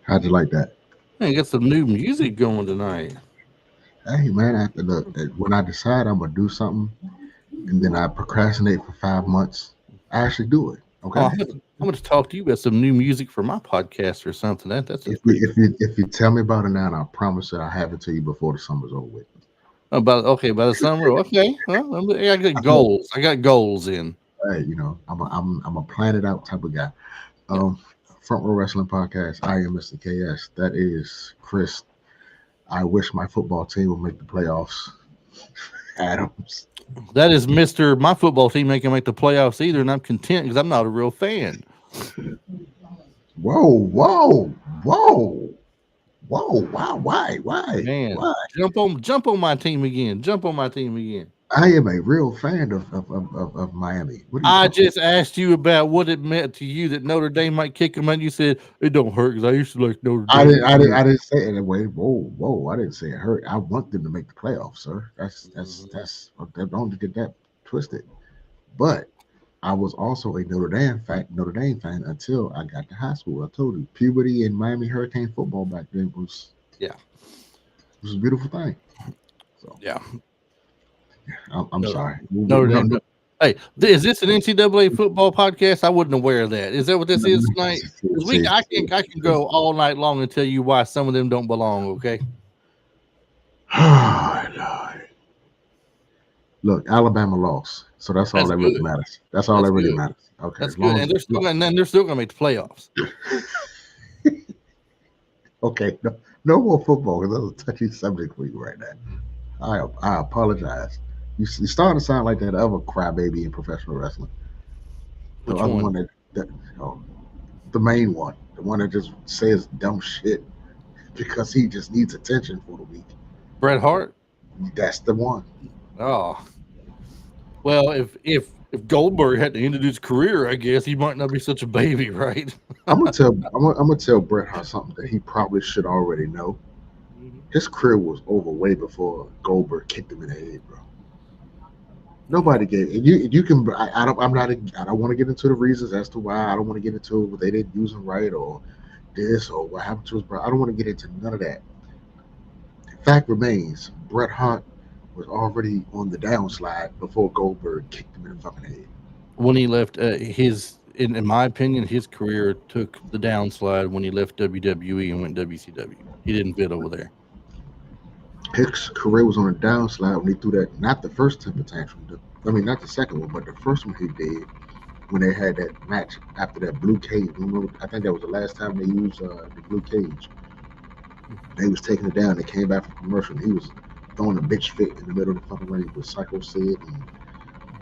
How'd you like that? Man, got some new music going tonight. Hey man, after when I decide I'm gonna do something and then I procrastinate for 5 months, I actually do it. Oh, Okay. I'm gonna talk to you about some new music for my podcast or something. That If sounds you pretty if you if you tell me about it now, I promise that I'll have it to you before the summer's over with. cool. About okay, by the summer. Okay, well, I got goals. I got goals in. Hey, I'm a plan it out type of guy. Yeah, Um, Front Row Wrestling Podcast. I am Mr. KS. That is Chris. I wish my football team would make the playoffs. Adams. that is Mister. My football team ain't gonna make the playoffs either, and I'm content because I'm not a real fan. Whoa, whoa, whoa, whoa! Wow, Man, why? jump on my team again. Jump on my team again. I am a real fan of Miami. What are you I talking? just asked you about what it meant to you that Notre Dame might kick them, and you said it don't hurt because I used to like Notre I Dame. didn't. I didn't. I didn't say it that way. Whoa, whoa! I didn't say it hurt. I want them to make the playoffs, sir. Don't get that twisted. But I was also a Notre Dame fan until I got to high school. I told you, puberty and Miami Hurricane football back then Yeah, was a beautiful thing. So yeah. I'm No, sorry. Notre No, Dame. no, No. Hey, is this an NCAA football podcast? I wasn't aware of that. Is that what this is tonight? Because I can go all night long and tell you why some of them don't belong. Okay. Oh, Lord. Look, Alabama lost, so that's all That's that really good. matters. That's all That's that really good. matters. Okay, That's as good. long And as they're still gonna make the playoffs. okay, no more football because that's a touchy subject for you right now. I apologize. You starting to sound like that other crybaby in professional wrestling. The Which other one? one that oh, the main one, the one that just says dumb shit because he just needs attention for the week. Bret Hart. That's the one. Oh, well, if Goldberg had to end his career, I guess he might not be such a baby, right? I'm gonna tell Bret Hart something that he probably should already know. Mhm. His career was over way before Goldberg kicked him in the head, bro. Yeah. Nobody gave you can I don't I'm not I don't want to get into the reasons as to why I don't want to get into it, but they didn't use him right or this or what happened to his brother. I don't want to get into none of that. Fact remains, Bret Hart was already on the downslide before Goldberg kicked him in the fucking head. When he left, in my opinion, his career took the downslide when he left WWE and went WCW. He didn't fit over there. His career was on a downslide when he threw that not the first temper tantrum. I mean, not the second one, but the first one he did when they had that match after that blue cage. Remember, I think that was the last time they used the blue cage. They was taking it down. They came back from commercial. And he was throwing a bitch fit in the middle of the fucking ring with Psycho Sid and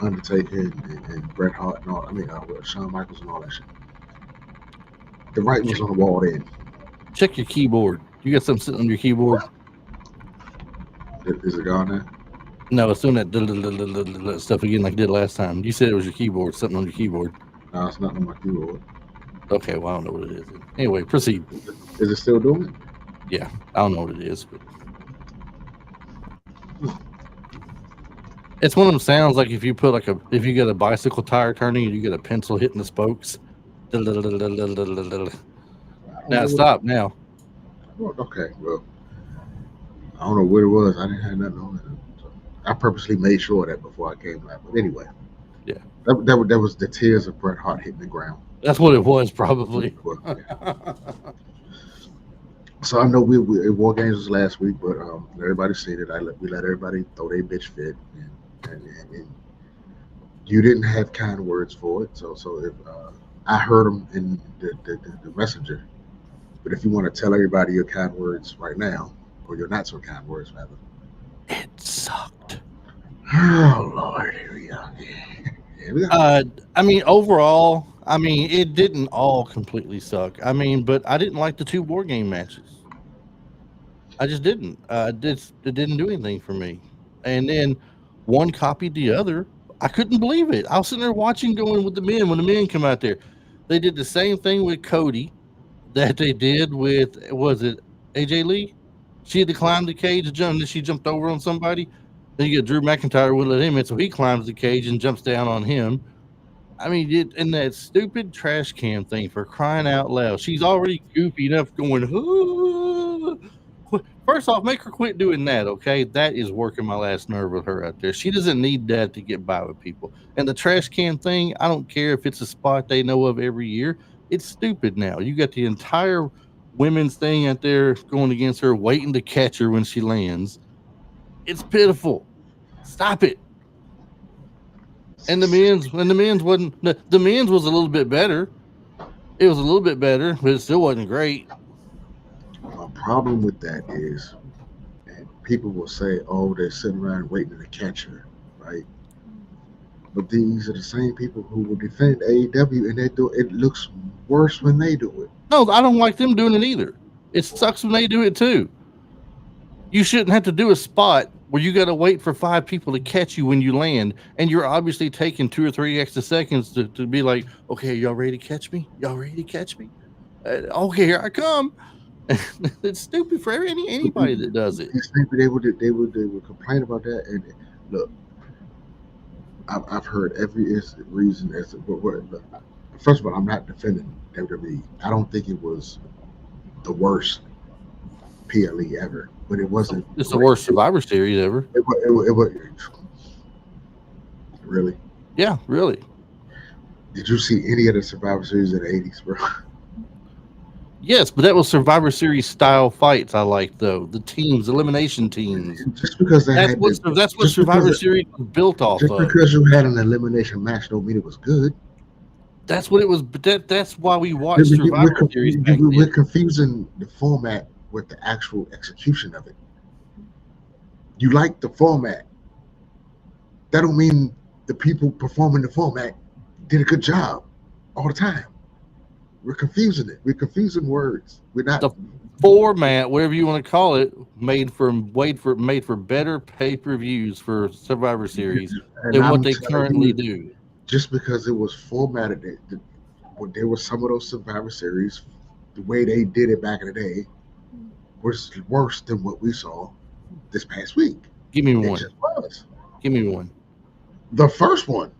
Undertaker and Bret Hart and all. I mean, Shawn Michaels and all that shit. The writing was Check, on the wall then. check your keyboard. You got something sitting on your keyboard? Is it gone now? No, it's doing that stuff again like it did last time. You said it was your keyboard, something on your keyboard. No, it's not on my keyboard. Okay, well, I don't know what it is. Anyway, proceed. Is it still doing it? Yeah, I don't know what it is, but it's one of them sounds like if you put if you get a bicycle tire turning and you get a pencil hitting the spokes. I don't Now know stop now. Okay, well, I don't know what it was. I didn't have nothing on it. So I purposely made sure of that before I came live. But anyway, Yeah, that was the tears of Bret Hart hitting the ground. that's what it was probably. Well, yeah. So I know we War Games was last week, but everybody seen it. We let everybody throw their bitch fit, and you didn't have kind words for it. So if I heard them in the messenger, but if you want to tell everybody your kind words right now, or your not so kind words rather. It sucked. Oh Lord, here we go. Here we go. I mean, overall, I mean, it didn't all completely suck. I mean, but I didn't like the two war game matches. I just didn't. It didn't do anything for me. And then one copied the other. I couldn't believe it. I was sitting there watching, going with the men when the men come out there. They did the same thing with Cody that they did with was it AJ Lee? She had to climb the cage and jump, and then she jumped over on somebody. Then you get Drew McIntyre would let him in, so he climbs the cage and jumps down on him. I mean, and that stupid trash can thing, for crying out loud. She's already goofy enough going, first off, make her quit doing that, okay? That is working my last nerve with her out there. She doesn't need that to get by with people. And the trash can thing, I don't care if it's a spot they know of every year. It's stupid now. You got the entire women's thing out there going against her, waiting to catch her when she lands. It's pitiful. Stop it. And the men's wasn't the men's was a little bit better. It was a little bit better, but it still wasn't great. My problem with that is, and people will say, "Oh, they're sitting around waiting to catch her," right? But these are the same people who will defend AEW, and they do it looks worse when they do it. No, I don't like them doing it either. It sucks when they do it too. You shouldn't have to do a spot where you got to wait for 5 people to catch you when you land, and you're obviously taking 2 or 3 extra seconds to be like, okay, y'all ready to catch me? Y'all ready to catch me? Okay, here I come. It's stupid for anybody that does it. They would complain about that. And look, I've heard every reason as to what. First of all, I'm not defending WWE. I don't think it was the worst PLE ever, but it wasn't. It's the worst Survivor Series ever. It was really. Yeah, really. Did you see any of the Survivor Series in the '80s, bro? Yes, but that was Survivor Series style fights I liked, though. The teams, elimination teams. Just because that's what Survivor Series was built off of. Just because you had an elimination match don't mean it was good. That's what it was. But that's why we watched Survivor Series. We're confusing the format with the actual execution of it. You like the format. That don't mean the people performing the format did a good job all the time. We're confusing it. We're confusing words. We're not. The format, whatever you want to call it, made for better pay-per-views for Survivor Series than what they currently do. Just because it was formatted, there were some of those Survivor Series, the way they did it back in the day, was worse than what we saw this past week. Give me one. Give me one. The first one.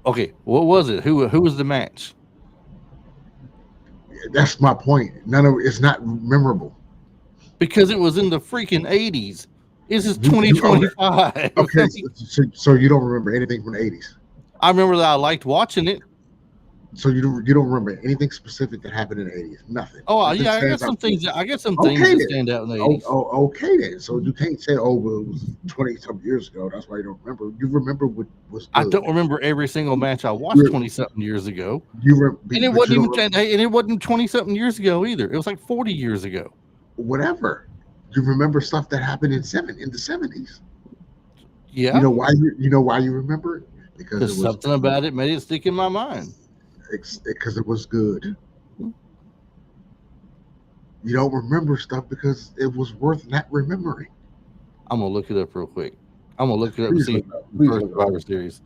Okay, what was it? Who was the match? That's my point. It's not memorable because it was in the freaking 80s. This is 2025. Okay, so you don't remember anything from the 80s? I remember that I liked watching it. So you don't remember anything specific that happened in the 80s? Nothing. Oh yeah, I got some things that stand out in the 80s. Okay then. So you can't say, well, it was 20-something years ago. That's why you don't remember. You remember what was good. I don't remember every single match I watched 20-something years ago. And it wasn't 20-something years ago either. It was like 40 years ago. Whatever. You remember stuff that happened in the 70s. Yeah. You know why you remember it? Because something about it made it stick in my mind. Because it was good. You don't remember stuff because it was worth not remembering. I'm gonna look it up real quick. I'm gonna look it up and see the first Survivor Series.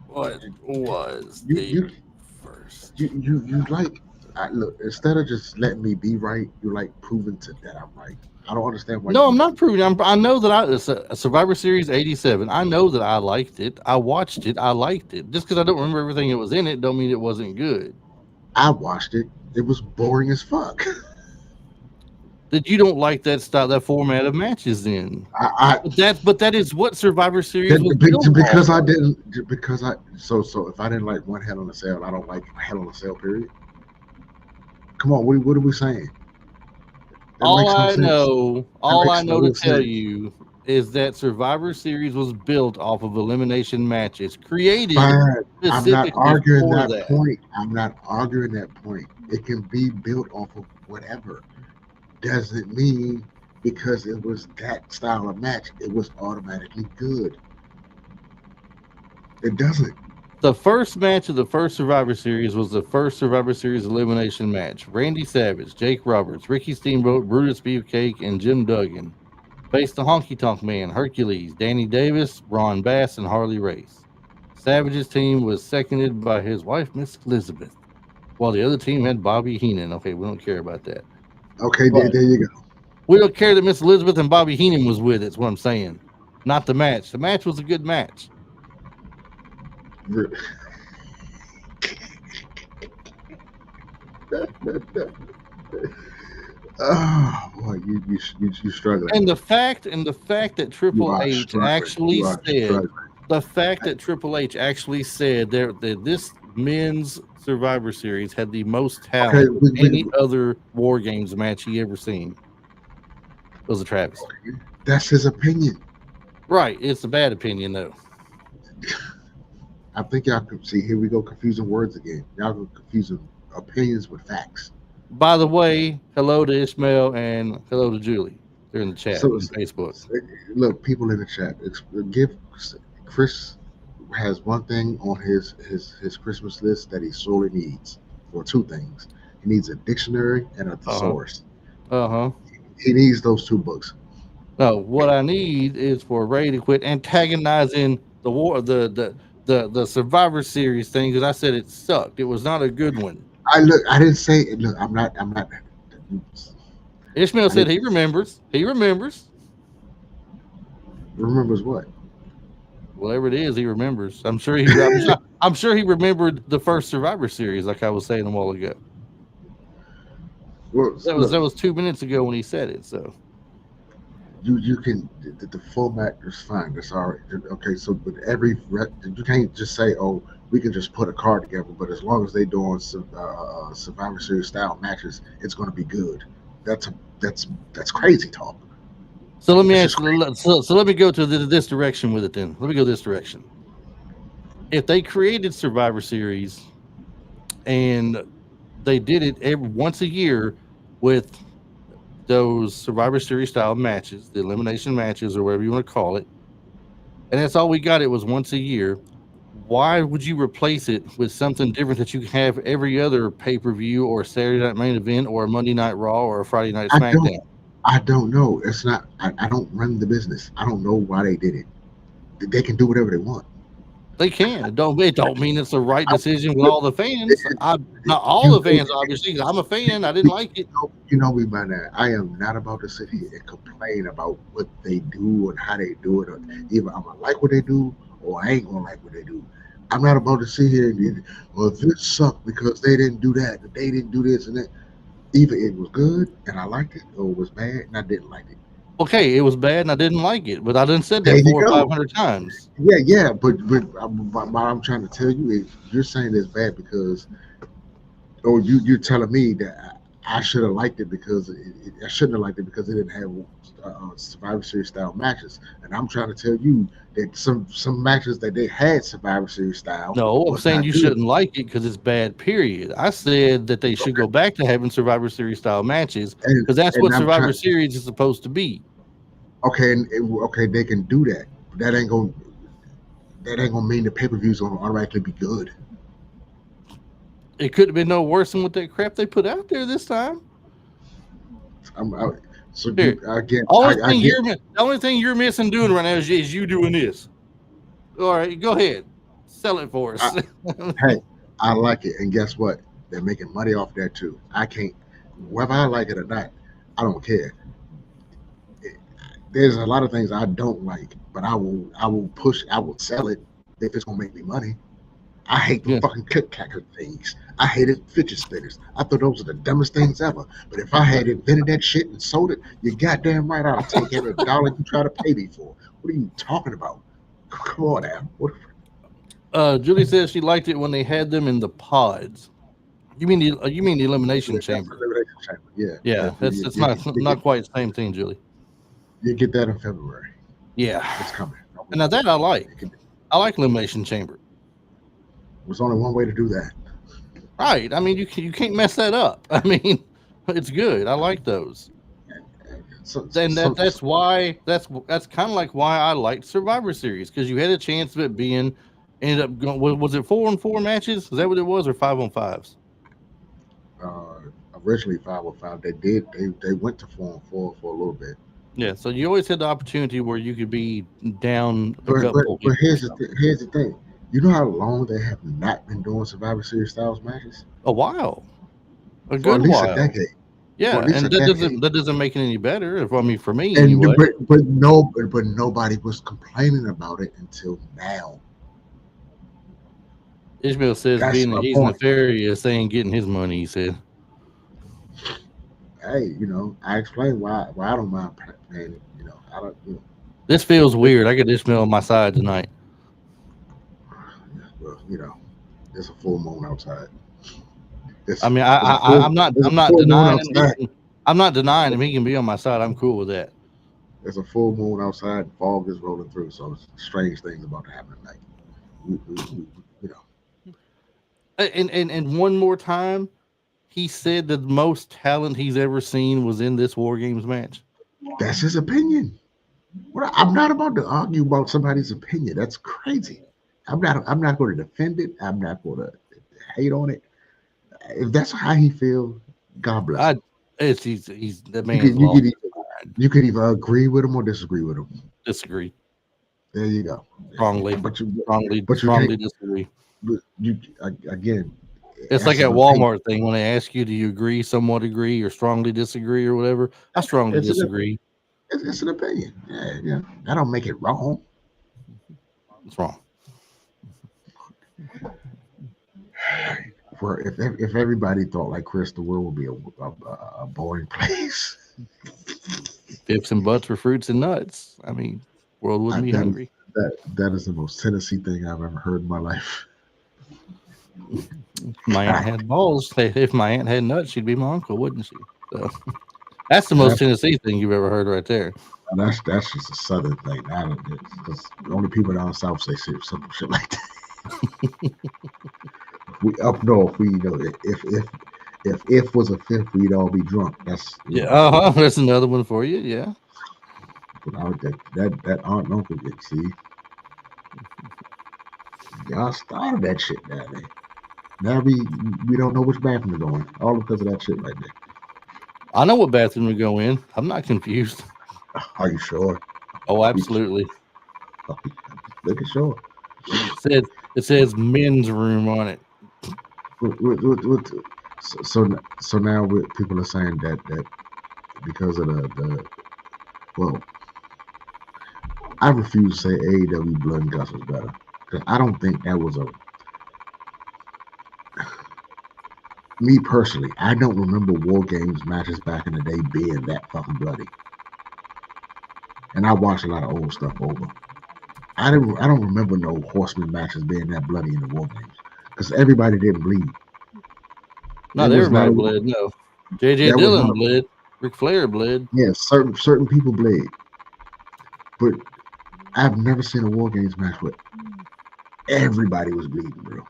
What was the first? You like look, instead of just letting me be right, you like proving that I'm right. I don't understand why. No, I'm not proving. I know that it's a Survivor Series '87. I know that I liked it. I watched it. I liked it. Just because I don't remember everything that was in it, don't mean it wasn't good. I watched it. It was boring as fuck. That you don't like that style, that format of matches, then. But that is what Survivor Series was built because on. I didn't. Because I so if I didn't like one Hell in a Cell, I don't like Hell in a Cell. Period. Come on, what are we saying? All I know to tell you is that Survivor Series was built off of elimination matches created. I'm not arguing that point. I'm not arguing that point. It can be built off of whatever. Doesn't mean because it was that style of match, it was automatically good. It doesn't. The first match of the first Survivor Series was the first Survivor Series elimination match. Randy Savage, Jake Roberts, Ricky Steamboat, Brutus Beefcake, and Jim Duggan faced the Honky Tonk Man, Hercules, Danny Davis, Ron Bass, and Harley Race. Savage's team was seconded by his wife, Miss Elizabeth, while the other team had Bobby Heenan. Okay, we don't care about that. Okay, there you go. We don't care that Miss Elizabeth and Bobby Heenan was with it, is what I'm saying. Not the match. The match was a good match. Oh boy, you struggling. And the fact that You Triple are H struggling. actually You are said, struggling. the fact that Triple H actually said that this men's Survivor Series had the most Okay, talent of any other War Games match he ever seen was a travesty. that's his opinion. Right. It's a bad opinion, though. I think y'all can see. Here we go, confusing words again. Y'all go confusing opinions with facts. By the way, hello to Ishmael and hello to Julie. They're in the chat So, on Facebook. look, people in the chat, give Chris has one thing on his Christmas list that he sorely needs, or two things. He needs a dictionary and a Uh huh. thesaurus. Uh huh. He needs those two books. No, what I need is for Ray to quit antagonizing the war, the Survivor Series thing because I said it sucked. It was not a good one. I didn't say. Look, I'm not. Ishmael I said didn't he remembers. He remembers. remembers what. Whatever it is, he remembers. I'm sure he remembered the first Survivor Series, like I was saying a while ago. Well, That was look, that was 2 minutes ago when he said it. So you can the format is fine. That's all right. Okay, so but you can't just say, oh, we can just put a card together. But as long as they doing some Survivor Series style matches, it's going to be good. That's a, that's crazy talk. so let me It's ask. just crazy. So let me go to this direction with it. Then let me go this direction. If they created Survivor Series and they did it once a year with those Survivor Series style matches, the elimination matches or whatever you want to call it, and that's all we got. It was once a year. Why would you replace it with something different that you have every other pay per view or Saturday Night Main Event or a Monday Night Raw or a Friday Night I don't SmackDown? I don't know. It's not. I don't run the business. I don't know why they did it. They can do whatever they want. They can. It don't mean it's the right I, decision with all the fans. I Not all you the fans, obviously. 'Cause I'm a fan. I didn't like it. you know me by now. I am not about to sit here and complain about what they do and how they do it. Or either I'm gonna like what they do or I ain't gonna like what they do. I'm not about to sit here and well, this sucked because they didn't do that, they didn't do this and that. Either it was good and I liked it, or it was bad and I didn't like it. Okay, it was bad and I didn't like it, but I done said There that you four or five go. hundred times. Yeah, yeah, but what I'm trying to tell you is you're saying it's bad because or you're telling me that I should have liked it because I shouldn't have liked it because it didn't have Survivor Series style matches, and I'm trying to tell you that some matches that they had Survivor Series style No, I'm was saying not you good. shouldn't like it because it's bad. Period. I said that they should Okay, go back to having Survivor Series style matches and because that's and what I'm Survivor trying. Series is supposed to be. Okay, okay, they can do that. But that ain't gonna mean the pay per views gonna automatically be good. It could have been no worse than what that crap they put out there this time. I'm I, so Here, I get. the only thing you're missing doing right now is you doing this. All right, go ahead, sell it for I, us. hey, I like it, and guess what? They're making money off that too. I can't, whether I like it or not, I don't care. There's a lot of things I don't like, but I will push, I will sell it if it's gonna make me money. I hate the Yeah, fucking clip clacker things. I hated fidget spinners. I thought those are the dumbest things ever. But if I had invented that shit and sold it, you're goddamn right I'll take every dollar you try to pay me for. What are you talking about? Come on now. What, Julie says she liked it when they had them in the pods. You mean the elimination that's the chamber? elimination chamber. Yeah, Yeah, that's not quite the same thing, Julie. you get that in February. Yeah, It's coming. Don't and worry now about that it. I like. It can, I like elimination chamber. there's only one way to do that. Right. I mean, you can't mess that up. I mean, it's good. I like those. So, Then that's kind of like why I liked Survivor Series because you had a chance of it being ended up going. Was it 4-on-4 matches? Is that what it was, or 5-on-5s? uh, originally 505, they went to 4 and 4 for a little bit. Yeah. So you always had the opportunity where you could be down a But couple people or something. here's the thing. You know how long they have not been doing Survivor Series styles matches? A while, a For at good least a while. decade. For Yeah, at least a and that doesn't decade. that doesn't make it any better. If I mean, for me And anyway. but nobody was complaining about it until now. Ishmael says That's being that my he's point. nefarious, they ain't getting his money. He said. Hey, I explained why I don't mind paying it. I don't. This feels weird. I got Ishmael on my side tonight. Well, it's a full moon outside. I It's mean, it's a full it's I'm a not full moon denying him. outside. I'm not denying him. He can be on my side. I'm cool with that. It's a full moon outside. Fog is rolling through, so it's strange things about to happen tonight. We, you know, And one more time, he said the most talent he's ever seen was in this War Games match. that's his opinion. I'm not about to argue about somebody's opinion. That's crazy. I'm not going to defend it. I'm not going to hate on it. If that's how he feels, God bless I him. he's that You man's could you lost could his either, mind. you could either agree with him or disagree with him. Disagree There you go. strongly, But you but you can't. strongly disagree. But you again. It's like That's that an opinion. Walmart thing when they ask you, do you agree, somewhat agree, or strongly disagree, or whatever. I strongly It's an disagree. it's an opinion. Yeah, yeah. That don't make it wrong. It's wrong. Where if everybody thought like Chris, the world would be a boring place. Ifs and buts for fruits and nuts. I mean, world I, wouldn't be that hungry. that is the most Tennessee thing I've ever heard in my life. My aunt had balls. If my aunt had nuts, she'd be my uncle, wouldn't she? So that's the most That's Tennessee thing you've ever heard right there. that's just a southern thing. Because the only people down south say simple shit like that. We up north, we if was a fifth, we'd all be drunk. That's Yeah, that's another one for you. Yeah. that aunt and uncle get see. Y'all started that shit down there. Now we don't know which bathroom to go in, all because of that shit right there. I know what bathroom to go in. I'm not confused. Are you sure? Oh, absolutely. Look at sure. It says men's room on it. What, so now people are saying that because of the well, I refuse to say AEW Blood and Guts was better because I don't think that was a me personally. I don't remember War Games matches back in the day being that fucking bloody, and I watched a lot of old stuff over. I don't remember no Horseman matches being that bloody in the War Games because everybody didn't bleed. There Not was not everybody a bled. No. JJ that was not Dillon a bled. Ric Flair bled. yeah. Certain people bled, but I've never seen a War Games match where everybody was bleeding, bro.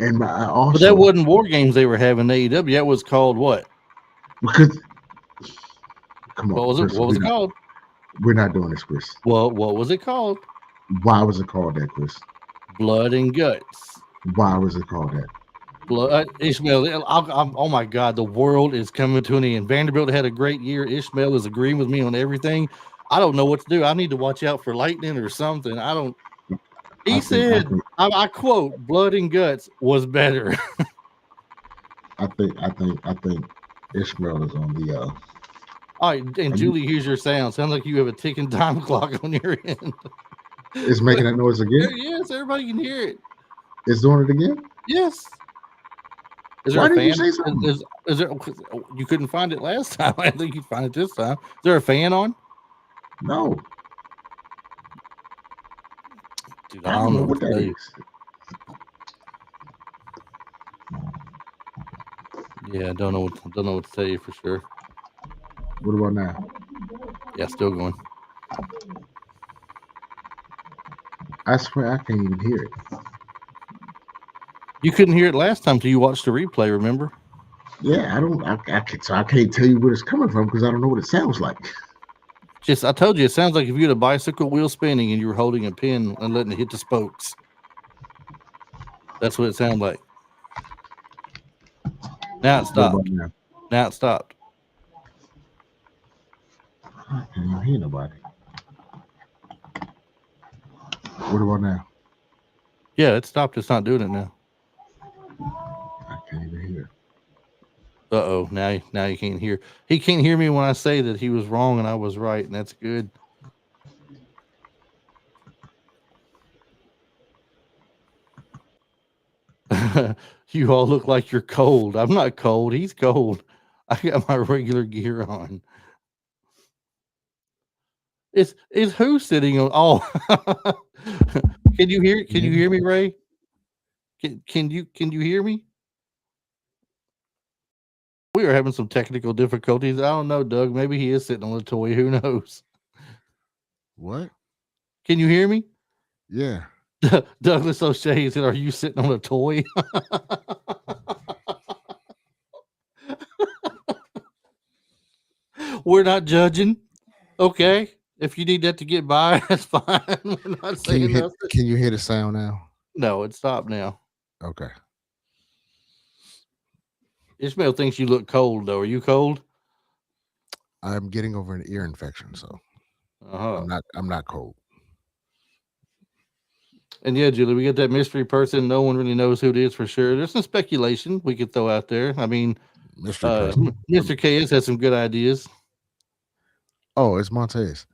And I But that also wasn't War Games they were having AEW. That was called what? because come on, What was it? Chris, What was it called? we're not doing this, Chris. Well, what was it called? Why was it called that, Chris? Blood and Guts. Why was it called that? Blood Ishmael. Oh my God, the world is coming to an end. Vanderbilt had a great year. Ishmael is agreeing with me on everything. I don't know what to do. I need to watch out for lightning or something. I don't. I He think I said, think I quote, "Blood and Guts was better." I think Ishmael is on the All right, and Julie, here's your sound. Sounds like you have a ticking time clock on your end. is making that noise again. Yes, everybody can hear it. Is doing it again. Yes. Is there Why a did you fan? say something? Is there? You couldn't find it last time. I think you find it this time. Is there a fan on? No, Dude, I I don't don't know know what what to that tell you. is. Yeah, I don't know what to tell you for sure. What about now? Yeah, still going. I swear I can't even hear it. You couldn't hear it last time till you watched the replay. Remember? Yeah, I don't. I can't tell you where it's coming from because I don't know what it sounds like. Just I told you, it sounds like if you had a bicycle wheel spinning and you were holding a pin and letting it hit the spokes. That's what it sounded like. Now it What about stopped. now? Now it stopped. I can't even hear nobody. What about now? Yeah, it stopped. It's not doing it now. I can't even hear. Uh-oh, now you can't hear. He can't hear me when I say that he was wrong and I was right, and that's good. You all look like you're cold. I'm not cold. He's cold. I got my regular gear on. It's who sitting on? Oh, can you hear? Can you hear me, Ray? Can you hear me? We are having some technical difficulties. I don't know, Doug. Maybe he is sitting on a toy. Who knows? What? Can you hear me? Yeah. Douglas O'Shea said, "Are you sitting on a toy?" We're not judging. Okay. If you need that to get by, that's fine. We're not saying nothing. Can you hear the sound now? No, it stopped now. Okay. Ishmael thinks you look cold, though. Are you cold? I'm getting over an ear infection, so I'm not cold. And yeah, Julie, we got that mystery person. No one really knows who it is for sure. There's some speculation we could throw out there. I mean, Mr. KS has some good ideas. Oh, it's Montez.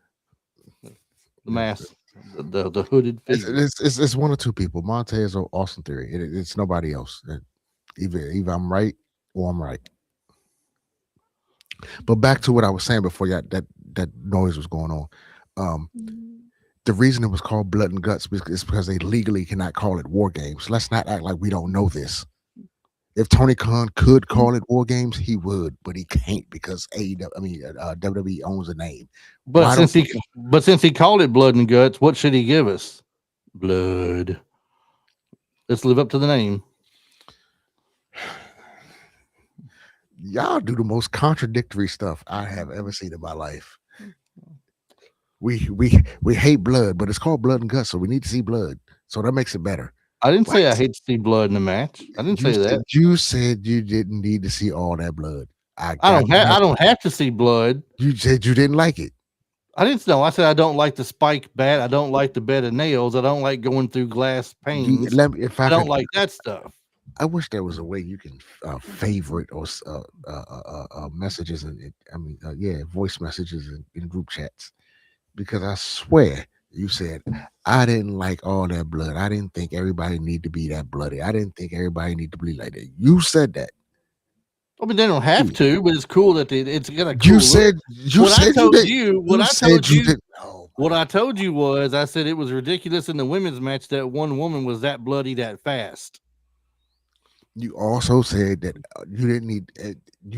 The mask, the hooded figure. It's one or two people. Montez or Austin Theory. It's nobody else. Either I'm right or I'm right. But back to what I was saying before that noise was going on. The reason it was called Blood and Guts is because they legally cannot call it War Games. Let's not act like we don't know this. If Tony Khan could call it War Games, he would, but he can't because WWE owns the name. But since he called it Blood and Guts, what should he give us? Blood. Let's live up to the name. Y'all do the most contradictory stuff I have ever seen in my life. We hate blood, but it's called Blood and Guts, so we need to see blood. So that makes it better. I didn't say I hate to see blood in a match. I didn't say that. You said you didn't need to see all that blood. I don't have to see blood. You said you didn't like it. I didn't know. I said I don't like the spike bat. I don't like the bed of nails. I don't like going through glass panes. I don't like that stuff. I wish there was a way you can favorite or messages and voice messages in group chats, because I swear you said I didn't like all that blood. I didn't think everybody need to be that bloody. I didn't think everybody need to bleed like that. You said that. I mean, they don't have to, but it's cool that it's gonna. Cool What I told you was, I said it was ridiculous in the women's match that one woman was that bloody that fast. You also said that you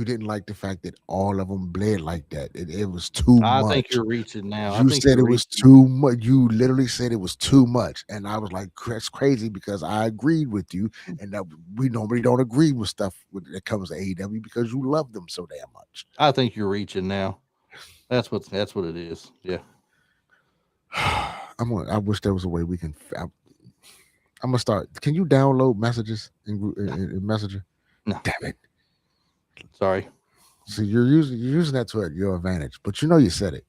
didn't like the fact that all of them bled like that. It was too much. I think you're reaching now. You said it was too much. You literally said it was too much, and I was like, that's crazy, because I agreed with you, and that we normally don't agree with stuff that comes to AEW because you love them so damn much. I think you're reaching now. That's what it is. Yeah. I wish there was a way we can. I'm gonna start. Can you download messages in Messenger? No. Damn it. Sorry. See, you're using that to your advantage, but you know you said it.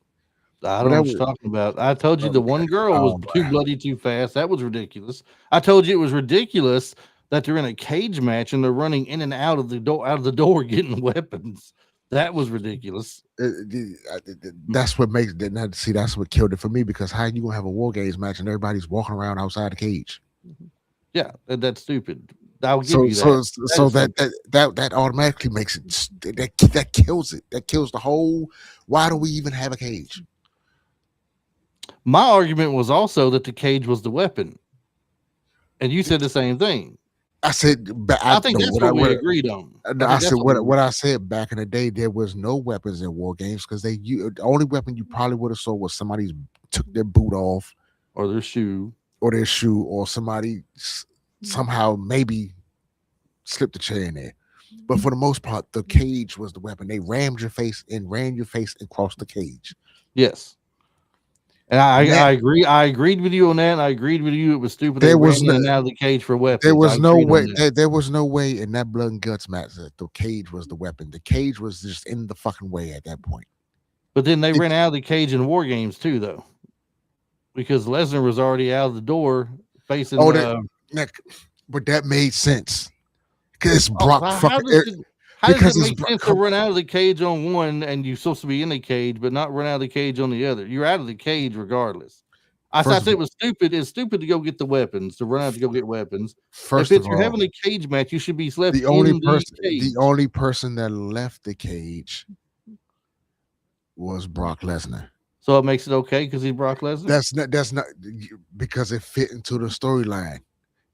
I don't know what you're talking about. I told you the one girl was too bloody too fast. That was ridiculous. I told you it was ridiculous that they're in a cage match and they're running in and out of the door getting weapons. That was ridiculous. That's what makes it. See, that's what killed it for me, because how you gonna have a War Games match and everybody's walking around outside the cage? Yeah, that's stupid. I'll give you that. That automatically makes it. That kills it. That kills the whole. Why do we even have a cage? My argument was also that the cage was the weapon, and you said the same thing. I said, I think that's what we agreed on. I said what I said back in the day. There was no weapons in War Games, because the only weapon you probably would have saw was somebody took their boot off, or their shoe, or somebody somehow maybe slipped the chair in there. But for the most part, the cage was the weapon. They rammed your face and ran your face across the cage. Yes. And I agree. I agreed with you on that. And I agreed with you. It was stupid. There was in and out of the cage for weapons. There was no way. There was no way in that blood and guts match that the cage was the weapon. The cage was just in the fucking way at that point. But then they ran out of the cage in War Games too, though, because Lesnar was already out of the door facing. But that made sense, because Brock fucking. How does it make sense to run out of the cage on one and you're supposed to be in the cage, but not run out of the cage on the other? You're out of the cage regardless. I First said of it was stupid. It's stupid to go get the weapons, to run out to go get weapons. If first it's of you're all, having a cage match, you should be left the in the cage. only person that left the cage was Brock Lesnar. So it makes it okay because he's Brock Lesnar. That's not because it fit into the storyline.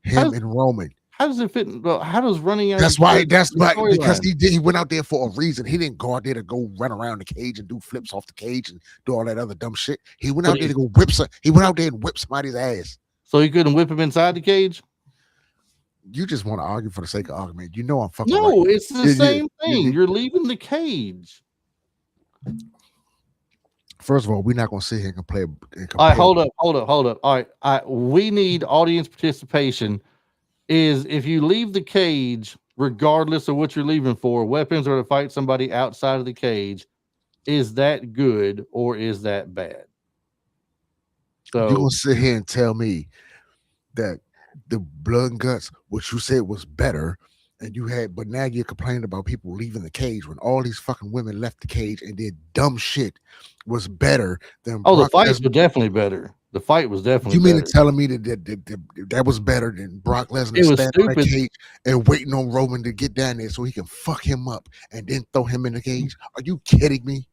How Him does, and Roman. how does it fit? Well, how does running out? That's of why. cage That's fit in the why because storyline? he went out there for a reason. He didn't go out there to go run around the cage and do flips off the cage and do all that other dumb shit. He went But out there to go whip. He went out there and whip somebody's ass. So he couldn't whip him inside the cage. You just want to argue for the sake of argument. You know I'm fucking No, right. it's the same thing. You're leaving the cage. First of all, we're not going to sit here and play. All right, hold up. All right, we need audience participation. Is if you leave the cage, regardless of what you're leaving for, weapons or to fight somebody outside of the cage, is that good or is that bad? So you're going to sit here and tell me that the blood and guts, what you said was better, and you had, but now you're complaining about people leaving the cage when all these fucking women left the cage and did dumb shit was better than the fights were definitely better. The fight was definitely. You mean better. to telling me that was better than Brock Lesnar It was standing in the stupid. cage and waiting on Roman to get down there so he can fuck him up and then throw him in the cage? Are you kidding me?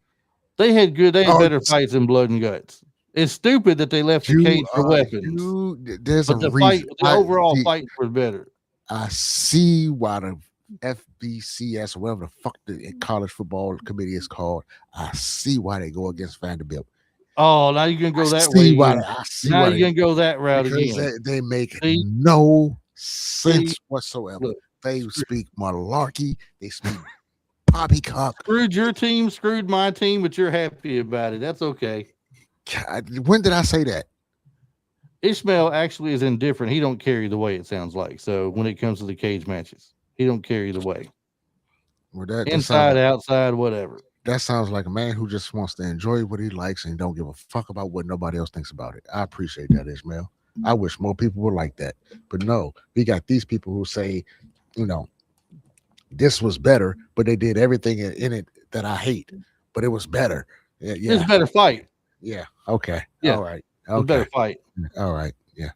They had better fights than blood and guts. It's stupid that they left the cage for weapons. There's but a the reason. fight, the overall fight was better. I see why the FBCS, or whatever the fuck the college football committee is called, I see why they go against Vanderbilt. Oh, now you're gonna go that way again. Now you're gonna go that route because again. They make no sense whatsoever. Look, they speak malarkey. They speak poppycock. Screwed your team, screwed my team, but you're happy about it. That's okay. God, when did I say that? Ishmael actually is indifferent. He don't carry the way, it sounds like. So when it comes to the cage matches, he don't carry the way. Well, inside, outside, whatever. That sounds like a man who just wants to enjoy what he likes and don't give a fuck about what nobody else thinks about it. I appreciate that, Ishmael. I wish more people were like that. But no, we got these people who say, this was better, but they did everything in it that I hate. But it was better. Yeah. It's a better fight. Yeah. Okay. Yeah. All right. Okay. It's a better fight. All right. Yeah.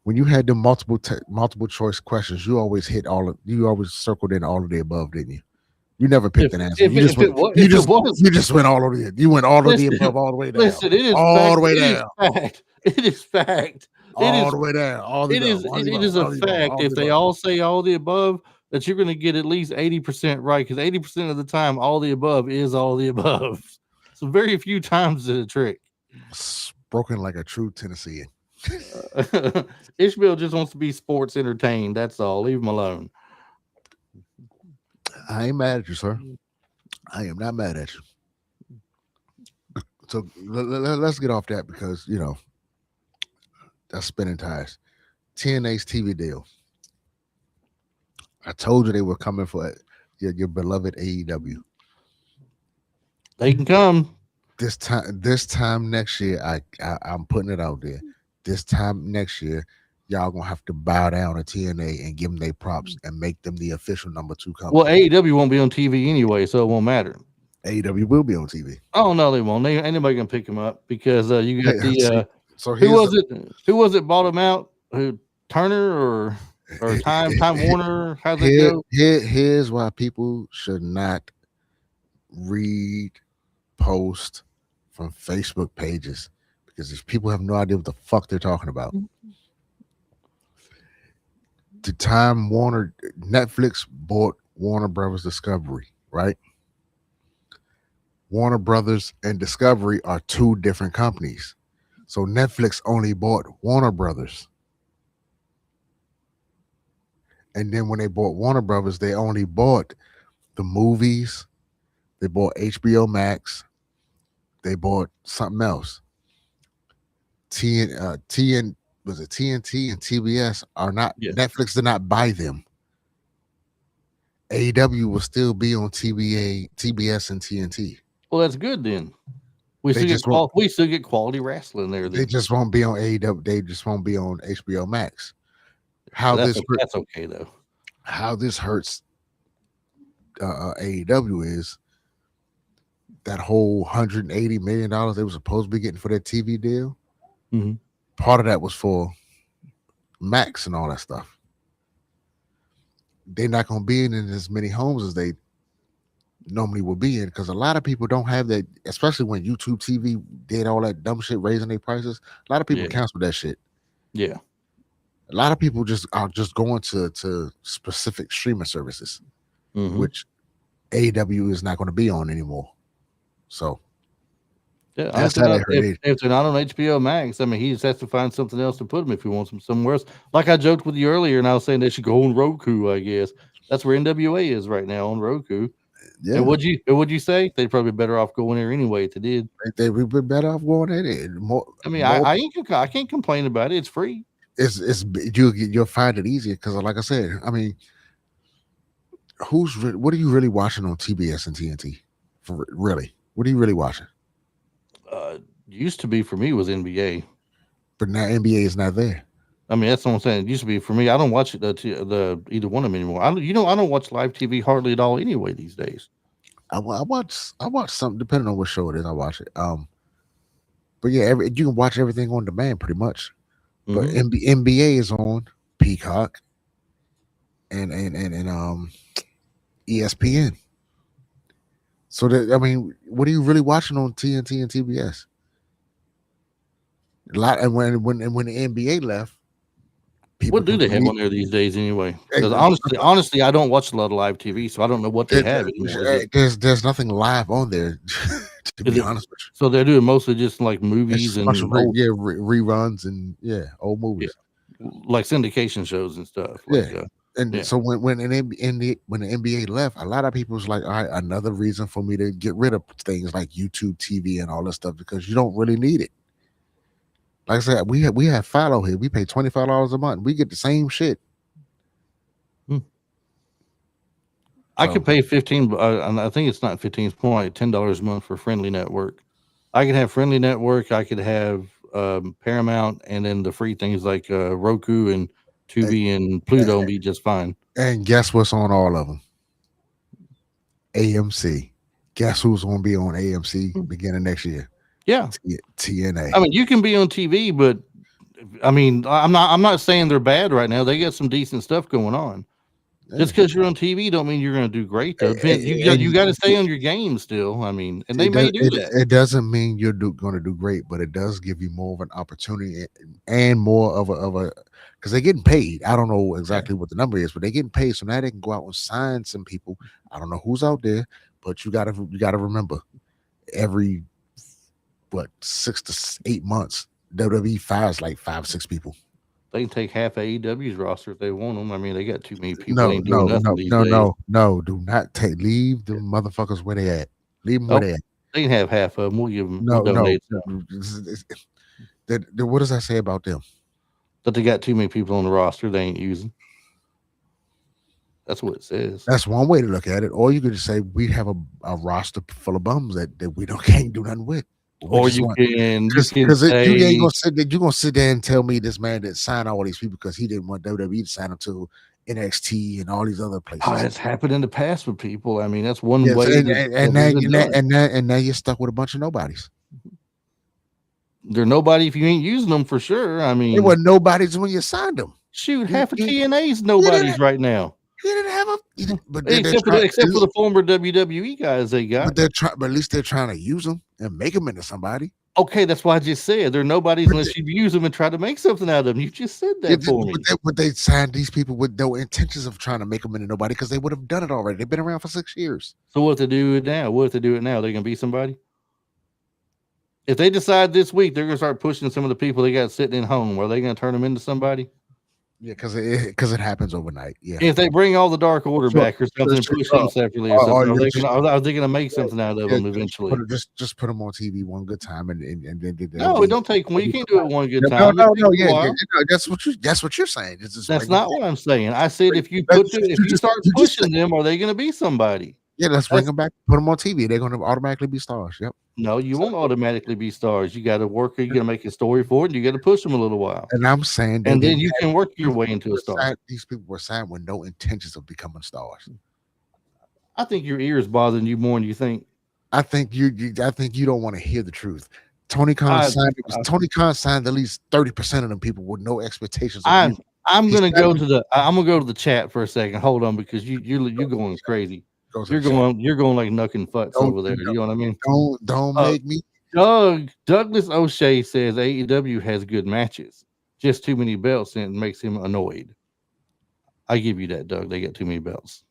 When you had the multiple choice questions, you always circled in all of the above, didn't you? You never picked an answer. You just went all over the. You went all of the above, all the way down. Listen, it is all fact, the way down. It is fact. All the way down. It is a fact. If they all say all the above, that you're going to get at least 80% right, because 80% of the time, all the above is all the above. So very few times is a trick. Spoken like a true Tennessean. Ishmael just wants to be sports entertained. That's all. Leave him alone. I ain't mad at you, sir. I am not mad at you. So let's get off that because that's spinning tires. TNA's TV deal. I told you they were coming for your beloved AEW. They can come this time next year. I'm putting it out there. This time next year, y'all gonna have to bow down to TNA and give them their props and make them the official number 2 company. Well, AEW won't be on TV anyway, so it won't matter. AEW will be on TV. Oh no, they won't. Ain't anybody gonna pick them up because you got the. So who was it? Bought them out? Who, Turner or Time Warner? How's it go? Here's why people should not read posts from Facebook pages. Because these people have no idea what the fuck they're talking about. The time Netflix bought Warner Brothers Discovery, right? Warner Brothers and Discovery are 2 different companies. So Netflix only bought Warner Brothers. And then when they bought Warner Brothers, they only bought the movies. They bought HBO Max. They bought something else. TNT and TBS are not. Yes. Netflix did not buy them. AEW will still be on TBS, and TNT. Well, that's good then. We still get quality wrestling there. Then. They just won't be on AEW. They just won't be on HBO Max. That's okay though. How this hurts AEW is that whole $180 million they were supposed to be getting for that TV deal. Mhm. Part of that was for Max and all that stuff. They're not going to be in as many homes as they normally will be in, because a lot of people don't have that, especially when YouTube TV did all that dumb shit raising their prices. A lot of people Yeah. canceled that shit. Yeah. A lot of people are just going to specific streaming services, Mhm. which AEW is not going to be on anymore. So Yeah, that's honestly, how they not hurt it. if they're not on HBO Max. I mean, he just has to find something else to put him if he wants him somewhere else. Like I joked with you earlier, and I was saying they should go on Roku. I guess that's where NWA is right now, on Roku. Yeah, And would you say they'd probably be better off going there anyway if they did? they would be better off going at it. More, I mean, more. I can't complain about it. It's free. It's you'll find it easier because, like I said, I mean, what are you really watching on TBS and TNT? Really, what are you really watching? Used to be for me was NBA. But now NBA is not there. I mean, that's what I'm saying. It used to be for me. I don't watch the either one of them anymore. I don't watch live TV hardly at all anyway these days. I watch something depending on what show it is. I watch it. But yeah, you can watch everything on demand pretty much. But NBA is on Peacock and ESPN. So that, I mean, what are you really watching on TNT and TBS? A lot, and when the NBA left, people What do they have on there these days anyway? Because honestly, I don't watch a lot of live TV, so I don't know what they have anymore. There's nothing live on there, to be honest with you. So they're doing mostly just like movies and reruns and old movies, like syndication shows and stuff. So when the NBA left, a lot of people was like, all right, another reason for me to get rid of things like YouTube TV and all this stuff, because you don't really need it. Like I said, we have Philo here. We pay $25 a month. We get the same shit. I could pay 15. I think it's not 15. It's more like $10 a month for Friendly Network. I could have Friendly Network. I could have Paramount, and then the free things like Roku and Tubi and Pluto and be just fine. And guess what's on all of them? AMC. Guess who's going to be on AMC beginning next year? Yeah, TNA. I mean, you can be on TV, but I mean, I'm not saying they're bad right now. They got some decent stuff going on. Just because you're on TV don't mean you're going to do great, though. You got to stay on your game still. I mean, and they may do that. It doesn't mean you're going to do great, but it does give you more of an opportunity and more of a because they're getting paid. I don't know exactly what the number is, but they're getting paid, so now they can go out and sign some people. I don't know who's out there, but you got to remember, every 6 to 8 months, WWE fires like 5 or 6 people. They can take half AEW's roster if they want them. I mean, they got too many people. No, ain't doing nothing these days. Do not leave the motherfuckers where they at. Leave them where they at. They can have half of them. We'll give them. No. What does that say about them? That they got too many people on the roster they ain't using. That's what it says. That's one way to look at it. Or you could just say we have a roster full of bums that we can't do nothing with. Or you can say you ain't gonna sit there and tell me this man that signed all these people because he didn't want WWE to sign him to NXT and all these other places. It's happened in the past with people. I mean, that's one way. And now you're stuck with a bunch of nobodies. They're nobody if you ain't using them for sure. I mean, they were nobodies when you signed them. Shoot, half of TNA's nobodies right now. He didn't have a, but except for the former WWE guys they got. But at least they're trying to use them and make them into somebody. Okay, that's why I just said they're nobodies unless you use them and try to make something out of them. You just said that for me. But they signed these people with no intentions of trying to make them into nobody because they would have done it already. They've been around for 6 years. So what if they do it now? What if they do it now? They're gonna be somebody. If they decide this week they're gonna start pushing some of the people they got sitting in home, are they gonna turn them into somebody? Yeah, because it happens overnight. Yeah. If they bring all the Dark Order back or something and push them separately or something, are they going to make something out of them eventually? Just put them on TV one good time and then no, it don't take one. You can't do it one good time. No, that's what you're saying. That's not what I'm saying. I said if you start pushing them, are they going to be somebody? Yeah, let's bring them back. Put them on TV. They're going to automatically be stars. Yep. No, you won't automatically be stars. You got to work. You got to make a story for it. And you got to push them a little while. And I'm saying, and then you can work your way into a star. These people were signed with no intentions of becoming stars. I think your ear is bothering you more than you think. I think I think you don't want to hear the truth. Tony Khan signed Tony Khan signed at least 30% of them people with no expectations of you. I'm gonna go to the chat for a second. Hold on, because you're going crazy. You're going like knucking futz over there. You know what I mean? Don't make me. Douglas O'Shea says AEW has good matches, just too many belts, and it makes him annoyed. I give you that, Doug. They got too many belts.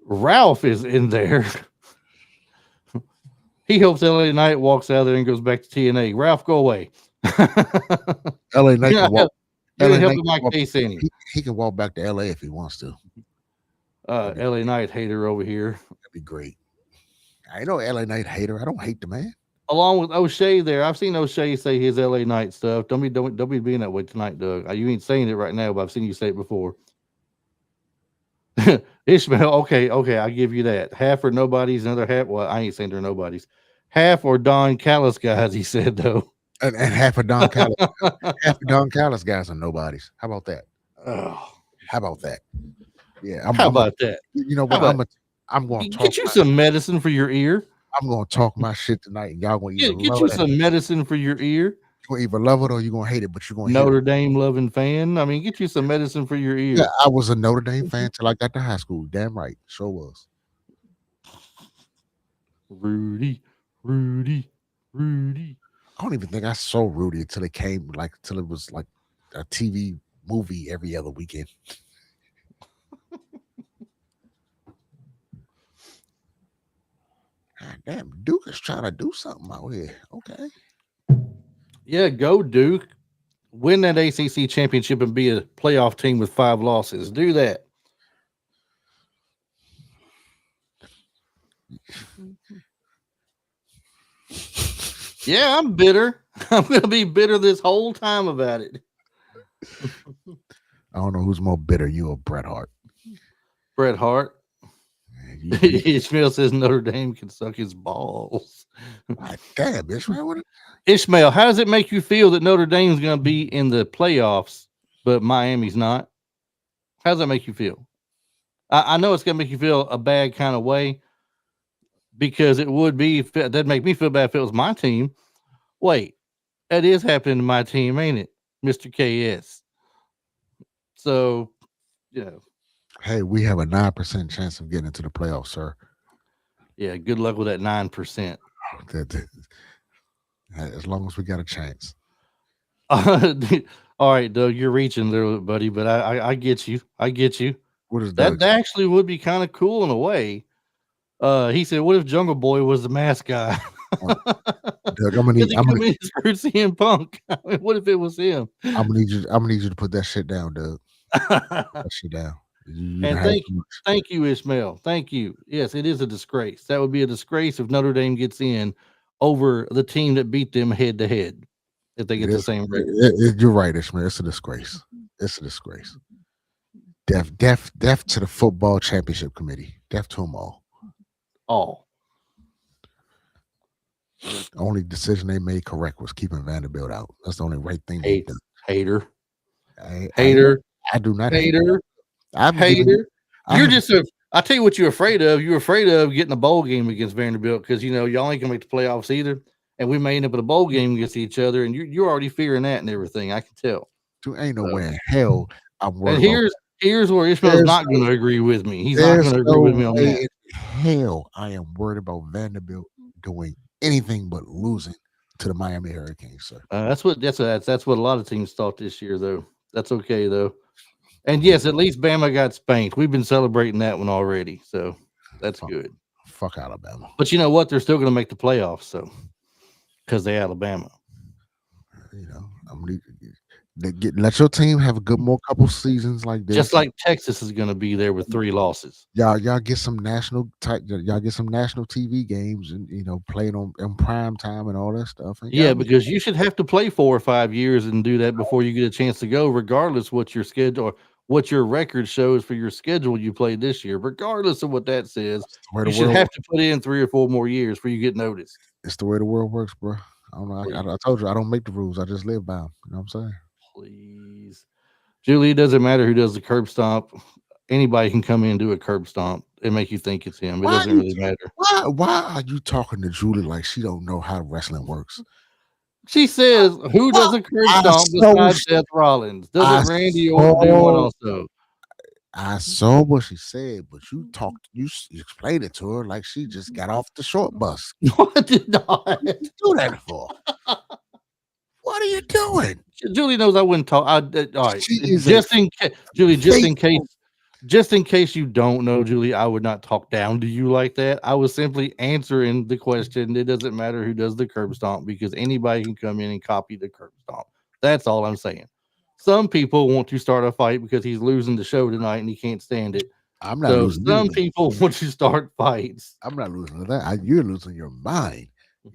Ralph is in there. He hopes LA Knight walks out there and goes back to TNA. Ralph, go away. LA Knight can walk. LA Knight he can walk back to LA if he wants to. LA Knight hater over here. That'd be great. I know LA Knight hater. I don't hate the man. Along with O'Shea there, I've seen O'Shea say his LA Knight stuff. Don't be being that way tonight, Doug. You ain't saying it right now, but I've seen you say it before. Ishmael, okay, I give you that. Half or nobody's, another half. Well, I ain't saying they're nobody's. Half or Don Callis guys, he said though. And half of Don Callis, half of Don Callis guys are nobodies. How about that? How about that? Yeah, how about that? You know what? I'm going to get you some medicine for your ear. I'm going to talk my shit tonight, and y'all going to get you some medicine for your ear. You're going to either love it or you're going to hate it, but you're going to Notre Dame loving fan. I mean, get you some medicine for your ear. Yeah, I was a Notre Dame fan till I got to high school. Damn right, sure was. Rudy. I don't even think I saw Rudy until it was like a TV movie every other weekend. God damn, Duke is trying to do something out here. Okay. Yeah, go Duke. Win that ACC championship and be a playoff team with 5 losses. Do that. Yeah, I'm bitter. I'm going to be bitter this whole time about it. I don't know who's more bitter, you or Bret Hart. Bret Hart. Ishmael says Notre Dame can suck his balls. Damn, Ishmael. Ishmael, how does it make you feel that Notre Dame's going to be in the playoffs, but Miami's not? How does that make you feel? I know it's going to make you feel a bad kind of way, because it would be, that'd make me feel bad if it was my team. Wait, that is happening to my team, ain't it, Mr. KS? So, you know. Hey, we have a 9% chance of getting into the playoffs, sir. Yeah, good luck with that 9%. As long as we got a chance. All right, Doug, you're reaching there, buddy, but I get you. I get you. What is that? That actually would be kind of cool in a way. He said, "What if Jungle Boy was the mask guy?" Doug, I'm gonna need CM Punk. I mean, what if it was him? I'm gonna need you to put that shit down, Doug. Put that shit down. And thank you, Ishmael. Thank you. Yes, it is a disgrace. That would be a disgrace if Notre Dame gets in over the team that beat them head to head. If they get the same record. You're right, Ishmael. It's a disgrace. It's a disgrace. Deaf to the football championship committee. Deaf to them all. All. The only decision they made correct was keeping Vanderbilt out. That's the only right thing they did. Hater. I do not hater. You're just I tell you what you're afraid of. You're afraid of getting a bowl game against Vanderbilt because y'all ain't gonna make the playoffs either. And we may end up in a bowl game against each other, and you're already fearing that and everything. I can tell. Dude, ain't no way in hell I'm worried. And here's where Ishmael's not going to agree with me. He's not going to agree with me on that. Hell, I am worried about Vanderbilt doing anything but losing to the Miami Hurricanes, sir. That's what a lot of teams thought this year, though. That's okay, though. And yes, at least Bama got spanked. We've been celebrating that one already, so that's good. Fuck Alabama. But you know what? They're still going to make the playoffs, so because they Alabama. Let your team have a more couple seasons like this. Just like Texas is going to be there with 3 losses. Y'all get some national TV games and playing on prime time and all that stuff. Because you should have to play 4 or 5 years and do that before you get a chance to go, regardless what your schedule or what your record shows for your schedule you played this year. Regardless of what that says, you should have to put in 3 or 4 more years before you get noticed. It's the way the world works, bro. I don't know. I told you I don't make the rules. I just live by them. You know what I'm saying? Please, Julie. It doesn't matter who does the curb stomp. Anybody can come in and do a curb stomp. and make you think it's him. It Why doesn't you- really matter. Why are you talking to Julie like she don't know how wrestling works? She says, "Who does a curb I stomp saw besides she- Seth Rollins? I Doesn't Randy Orton do one saw- also?" I saw what she said, but you explained it to her like she just got off the short bus. No, I did not. What do you do that for? What are you doing? Julie knows I wouldn't talk. All right, She is just in case, Julie. faithful- Just in case you don't know, Julie, I would not talk down to you like that. I was simply answering the question. It doesn't matter who does the curb stomp because anybody can come in and copy the curb stomp. That's all I'm saying. Some people want to start a fight because he's losing the show tonight and he can't stand it. I'm not So losing. some anything. people want to start fights. I'm not losing to that. You're losing your mind.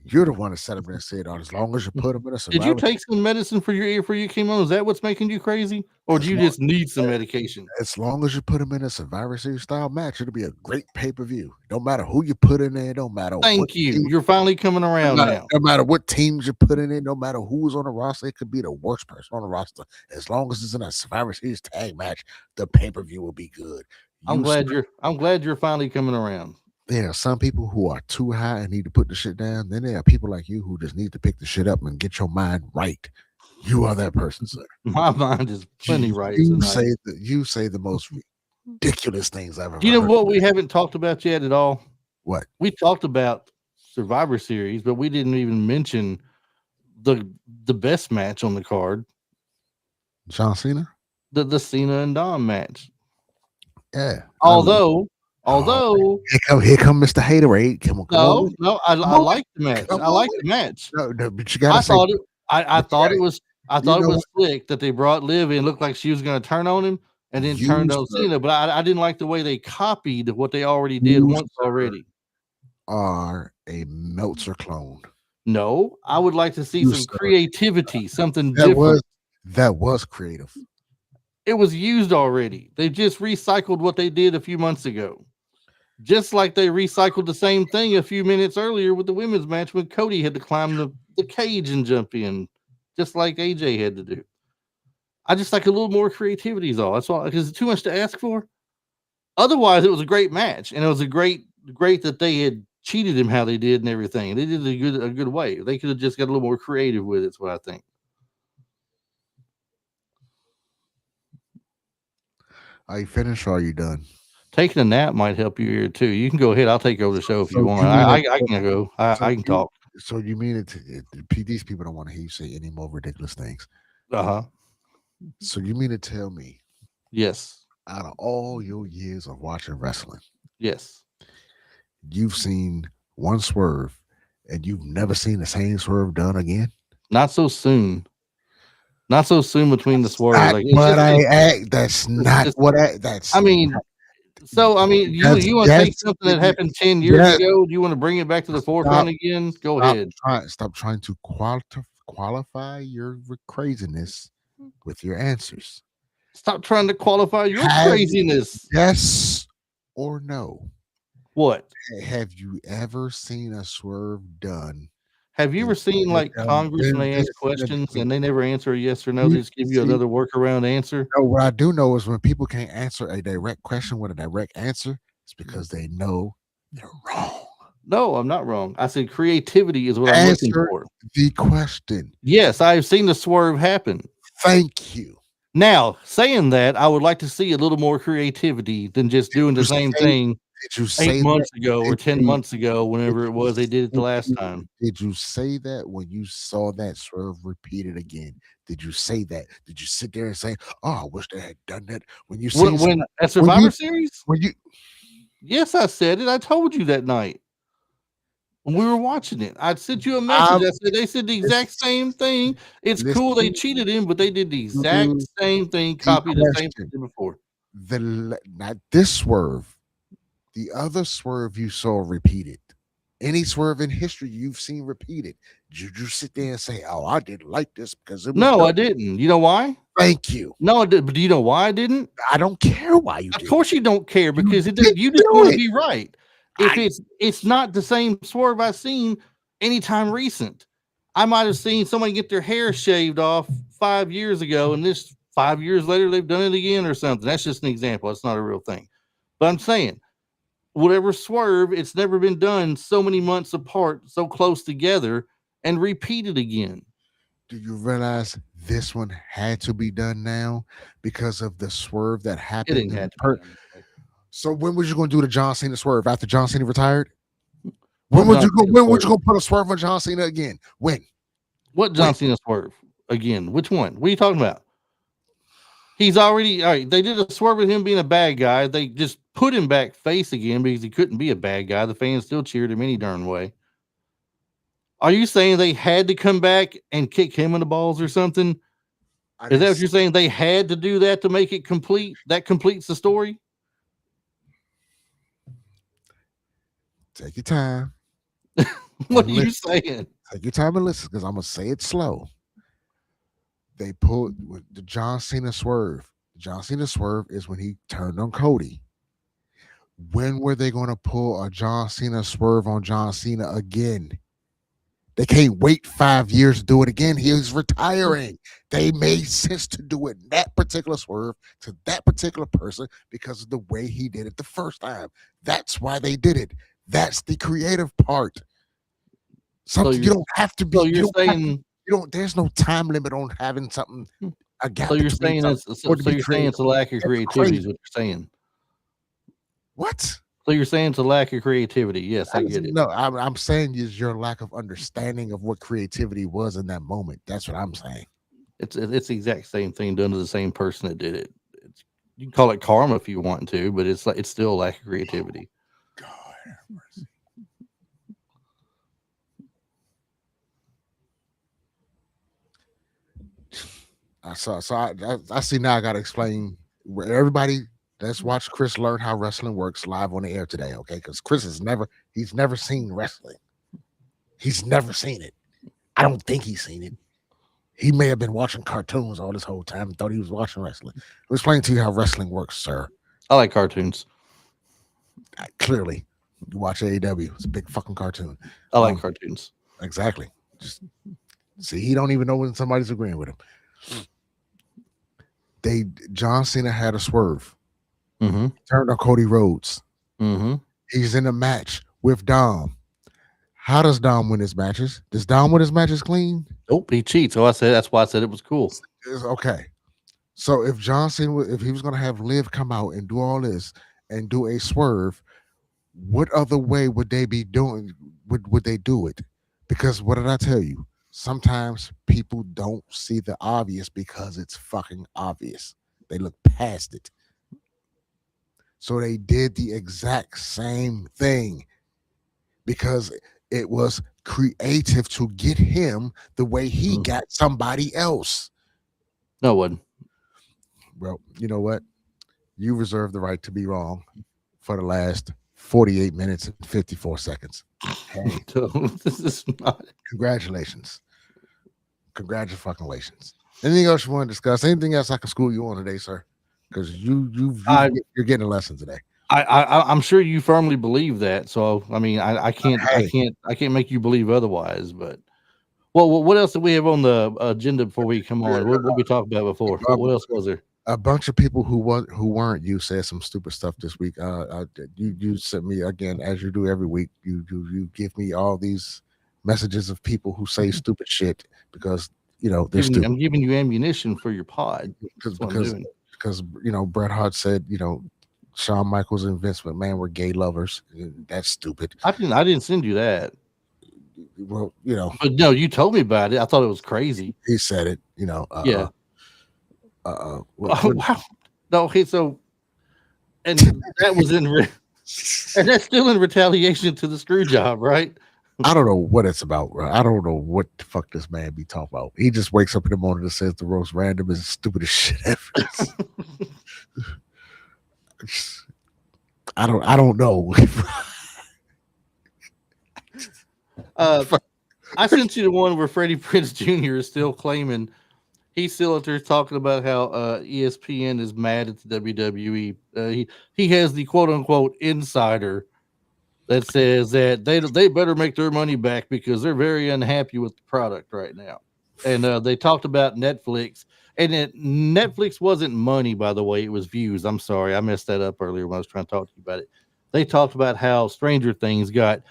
You're the one that sat up there and said, "Oh, as long as you put him in a Did you survivor, take some medicine for your ear before you came on? Is that what's making you crazy? Or do you just need some medication? as long as you put him in a Survivor Series style match, it'll be a great pay-per-view. Don't matter who you put in there, don't matter Thank what you. team- You're finally coming around now. no matter what teams you put in, no matter who's on the roster, it could be the worst person on the roster. As long as it's in a Survivor Series tag match, the pay-per-view will be good. I'm glad you're finally coming around. There are some people who are too high and need to put the shit down. Then there are people like you who just need to pick the shit up and get your mind right. You are that person, sir. My mind is plenty right tonight. You say the most ridiculous things I've ever You know heard. what we haven't talked about yet at all? What? We talked about Survivor Series, but we didn't even mention the best match on the card, John Cena? the Cena and Dom match. Yeah. Although Here come Mr. Haterade. Come on. I like the match. I like the match. No, but you gotta I thought it was know slick that they brought Liv in. Looked like she was going to turn on him and then turned on Cena, but I didn't like the way they copied what they already did once already. Are a Meltzer clone. No, I would like to see some creativity, something different. That was creative. It was used already. They just recycled what they did a few months ago. Just like they recycled the same thing a few minutes earlier with the women's match when Cody had to climb the cage and jump in, just like AJ had to do. I just like a little more creativity is all. That's all, because it's too much to ask for. Otherwise, it was a great match, and it was a great that they had cheated him how they did and everything. They did it a good way. They could have just got a little more creative with it. That's what I think. Are you finished or are you done? Taking a nap might help you here too. You can go ahead. I'll take over the show if you want. I can go. I can talk. So you mean these people don't want to hear you say any more ridiculous things. Uh-huh. So you mean to tell me, yes, out of all your years of watching wrestling, yes, you've seen one swerve and you've never seen the same swerve done again? Not so soon. Not so soon between the swerves. That's not what I. That's. I mean, so I mean, you want to take something that happened 10 years ago? Do you want to bring it back to the forefront again? Go ahead. Stop trying to qualify your craziness with your answers. Stop trying to qualify your craziness. Yes or no? What? Have you ever seen a swerve done? Have you ever seen like Congress when they ask questions and they never answer a yes or no? They just give you another workaround answer. No, what I do know is when people can't answer a direct question with a direct answer, it's because they know they're wrong. No, I'm not wrong. I said creativity is what I'm looking for. The question. Yes, I've seen the swerve happen. Thank you. Now, saying that, I would like to see a little more creativity than just doing the same thing. Did you say 8 months ago or 10 months ago, whenever it was they did it the last time? Did you say that when you saw that swerve repeated again? Did you say that? Did you sit there and say, "Oh, I wish they had done that"? When you when at Survivor Series? When you? Yes, I said it. I told you that night when we were watching it. I sent you a message. I said they said the exact same thing. It's cool they cheated him, but they did the exact same thing, copied the same thing before. Not this swerve. The other swerve you saw repeated. Any swerve in history you've seen repeated. Did you sit there and say, "Oh, I didn't like this because it was"? No, I didn't. You know why? Thank you. No, I did. But do you know why I didn't? I don't care why you did. Of course you don't care because you just want to be right. If it's not the same swerve I've seen anytime recent. I might have seen somebody get their hair shaved off 5 years ago, and this 5 years later they've done it again or something. That's just an example. It's not a real thing. But I'm saying whatever swerve, it's never been done so many months apart, so close together, and repeated again. Do you realize this one had to be done now because of the swerve that It happened? didn't have to be done this way. So when was you going to do the John Cena swerve after John Cena retired? What When John Cena When would swerve? you going to put a swerve on John Cena again? When? What John Cena swerve again? Which one? What are you talking about? He's already all right. They did a swerve with him being a bad guy. They just put him back face again because he couldn't be a bad guy. The fans still cheered him any darn way. Are you saying they had to come back and kick him in the balls or something? Is that what you're saying? They had to do that to make it complete? That completes the story? Take your time. What are you saying? Take your time and listen, because I'm gonna say it slow. They pulled the John Cena swerve. John Cena swerve is when he turned on Cody. When were they going to pull a John Cena swerve on John Cena again? They can't wait 5 years to do it again. He is retiring. They made sense to do it that particular swerve to that particular person because of the way he did it the first time. That's why they did it. That's the creative part. Something you don't have to be. So you're saying There's no time limit on having something. A gap. So you're saying it's a lack of creativity is what you're saying. What? So you're saying it's a lack of creativity. Yes, I get it. No, I'm saying is your lack of understanding of what creativity was in that moment. That's what I'm saying. It's the exact same thing done to the same person that did it. You can call it karma if you want to, but it's still a lack of creativity. God have mercy. I see now. I got to explain. Everybody, let's watch Chris learn how wrestling works live on the air today, okay? Because Chris he's never seen wrestling. He's never seen it. I don't think he's seen it. He may have been watching cartoons all this whole time and thought he was watching wrestling. I'm explaining to you how wrestling works, sir. I like cartoons. Clearly, you watch AEW. It's a big fucking cartoon. I like cartoons. Exactly. Just see, he don't even know when somebody's agreeing with him. John Cena had a swerve. Mm-hmm. Turned on Cody Rhodes. Mm-hmm. He's in a match with Dom. How does Dom win his matches? Does Dom win his matches clean? Nope, he cheats. So that's why I said it was cool. Okay. So if John Cena, if he was going to have Liv come out and do all this and do a swerve, what other way would they be doing? Would they do it? Because what did I tell you? Sometimes people don't see the obvious because it's fucking obvious. They look past it. So they did the exact same thing because it was creative to get him the way he got somebody else. No one. Well, you know what? You reserve the right to be wrong for the last 48 minutes and 54 seconds. Hey, this is not. Congratulations. Congratulations. Anything else you want to discuss? Anything else I can school you on today, sir? Because you're getting a lesson today. I'm sure you firmly believe that. So I mean, I can't make you believe otherwise. But well, what else did we have on the agenda before we come on? What we talked about before? What else was there? A bunch of people who weren't you said some stupid stuff this week. You sent me again, as you do every week. You give me all these messages of people who say stupid shit because they're stupid. I'm giving you ammunition for your pod because Bret Hart said Shawn Michaels and Vince McMahon were gay lovers. That's stupid. I didn't send you that. Well, but no, you told me about it. I thought it was crazy. He said it. Yeah. Wow. No, okay, so and that was and that's still in retaliation to the screw job, right? I don't know what it's about, bro. I don't know what the fuck this man be talking about. He just wakes up in the morning and says the most random and stupidest shit ever. I don't know. I sent you the one where Freddie Prinze Jr. is still claiming he's still out there talking about how ESPN is mad at the WWE. He has the quote unquote insider that says that they better make their money back because they're very unhappy with the product right now. And they talked about Netflix, and Netflix wasn't money, by the way. It was views. I'm sorry. I messed that up earlier when I was trying to talk to you about it. they talked about how Stranger Things got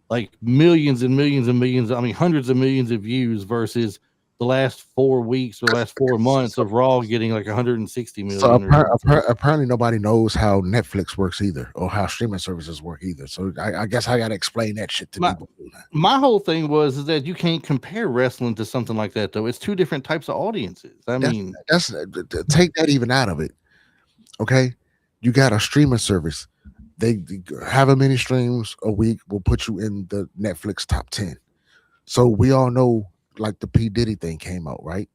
like millions and millions and millions. I mean, hundreds of millions of views versus the last 4 weeks or last 4 months So, of Raw getting like 160 so million or something. apparently nobody knows how Netflix works either, or how streaming services work either. So I guess I got to explain that shit to My people. my whole thing was is that you can't compare wrestling to something like that though. It's two different types of audiences. I That's mean, take that even out of it. Okay, you got a streaming service. They however many streams a week will put you in the Netflix top 10. So we all know, like the P Diddy thing came out, right?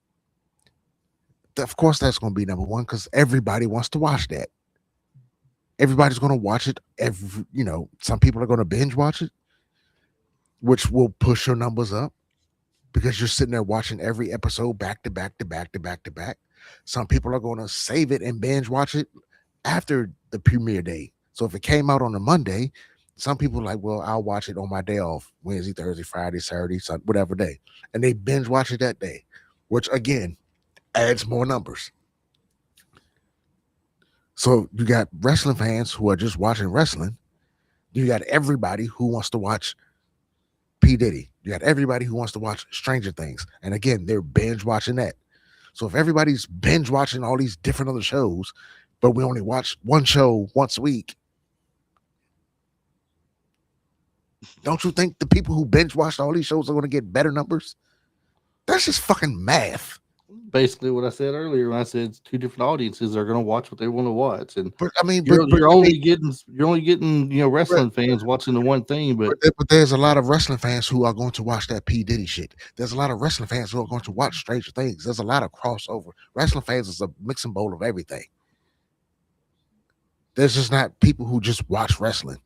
Of course, that's going to be number one because everybody wants to watch that. Everybody's going to watch it. Some people are going to binge watch it, which will push your numbers up because you're sitting there watching every episode back to back to back to back to back. Some people are going to save it and binge watch it after the premiere day. So if it came out on a Monday, some people are like, well, I'll watch it on my day off, Wednesday, Thursday, Friday, Saturday, Sunday, whatever day. And they binge watch it that day, which again adds more numbers. So you got wrestling fans who are just watching wrestling. You got everybody who wants to watch P. Diddy. You got everybody who wants to watch Stranger Things. And again, they're binge watching that. So if everybody's binge watching all these different other shows, but we only watch one show once a week, don't you think the people who binge watched all these shows are going to get better numbers? That's just fucking math. basically what I said earlier when I said it's two different audiences are going to watch what they want to watch, and But I mean, you're only getting wrestling fans watching the one thing, but but there's a lot of wrestling fans who are going to watch that P. Diddy shit. There's a lot of wrestling fans who are going to watch Stranger Things. There's a lot of crossover. Wrestling fans is a mixing bowl of everything. There's just not people who just watch wrestling.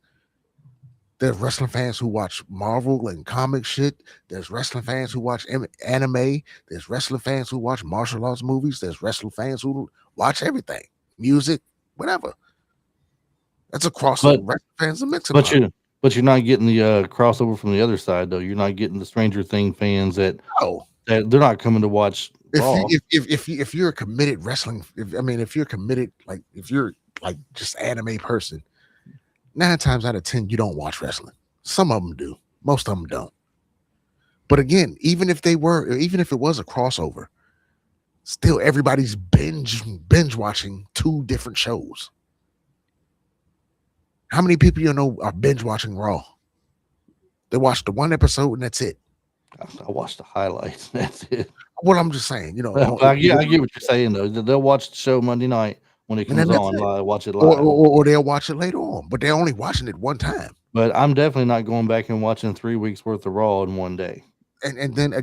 There's wrestling fans who watch Marvel and comic shit. There's wrestling fans who watch anime. There's wrestling fans who watch martial arts movies. There's wrestling fans who watch everything, music, whatever. That's a crossover. but Wrestling fans are mixing but pot. you're not getting the crossover from the other side though. You're not getting the Stranger Thing fans that No, they're not coming to watch Raw. if you're a committed wrestling, if you're committed, like if you're like just anime person, 9 times out of 10 you don't watch wrestling. Some of them do, most of them don't. But again, even if it was a crossover, still everybody's binge watching 2 different shows. How many people you know are binge watching Raw? They watch the one episode and that's it. I watched the highlights. That's it. Well, I'm just saying, But I get what you're saying though. They'll watch the show Monday night when it and then comes that's on. it. Watch it Or, live. or they'll watch it later on, but they're only watching it one time. But I'm definitely not going back and watching 3 weeks worth of Raw in one day. And then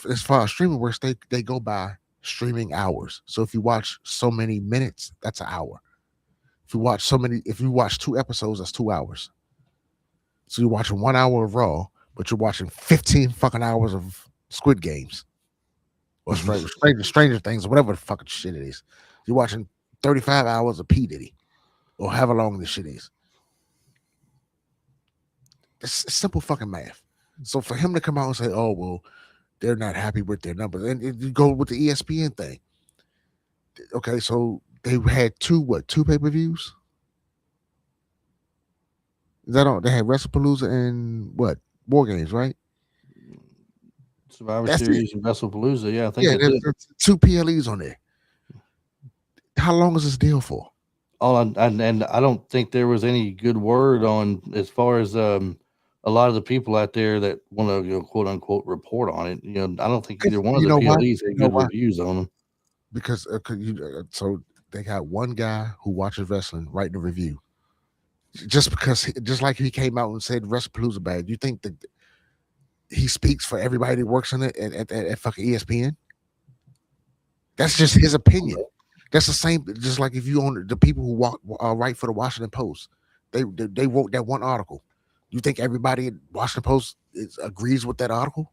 as far as streaming works, they go by streaming hours. So if you watch so many minutes, that's an hour. If you watch 2 episodes, that's 2 hours. So you're watching 1 hour of Raw, but you're watching 15 fucking hours of Squid Games or Stranger Things or whatever the fucking shit it is. You're watching 35 hours of P. Diddy or however long this shit is. It's simple fucking math. So for him to come out and say, "Oh well, they're not happy with their numbers," and you go with the ESPN thing. Okay, so they had two pay-per-views. Is that all? They had WrestlePalooza and what? Wargames, right? Survivor That's it. Series and WrestlePalooza. Yeah, I think Yeah, that's it. there's 2 PLEs on there. How long is this deal for? And I don't think there was any good word on as far as a lot of the people out there that want to quote unquote report on it. I don't think either one of You the know why? PLEs had You know good why? reviews on them. Because so they got one guy who watches wrestling writing a review. Just like he came out and said WrestlePalooza bad. You think that he speaks for everybody that works in it at fucking ESPN? That's just his opinion. That's the same. Just like if you own the people who write for the Washington Post, they wrote that one article. You think everybody at Washington Post agrees with that article,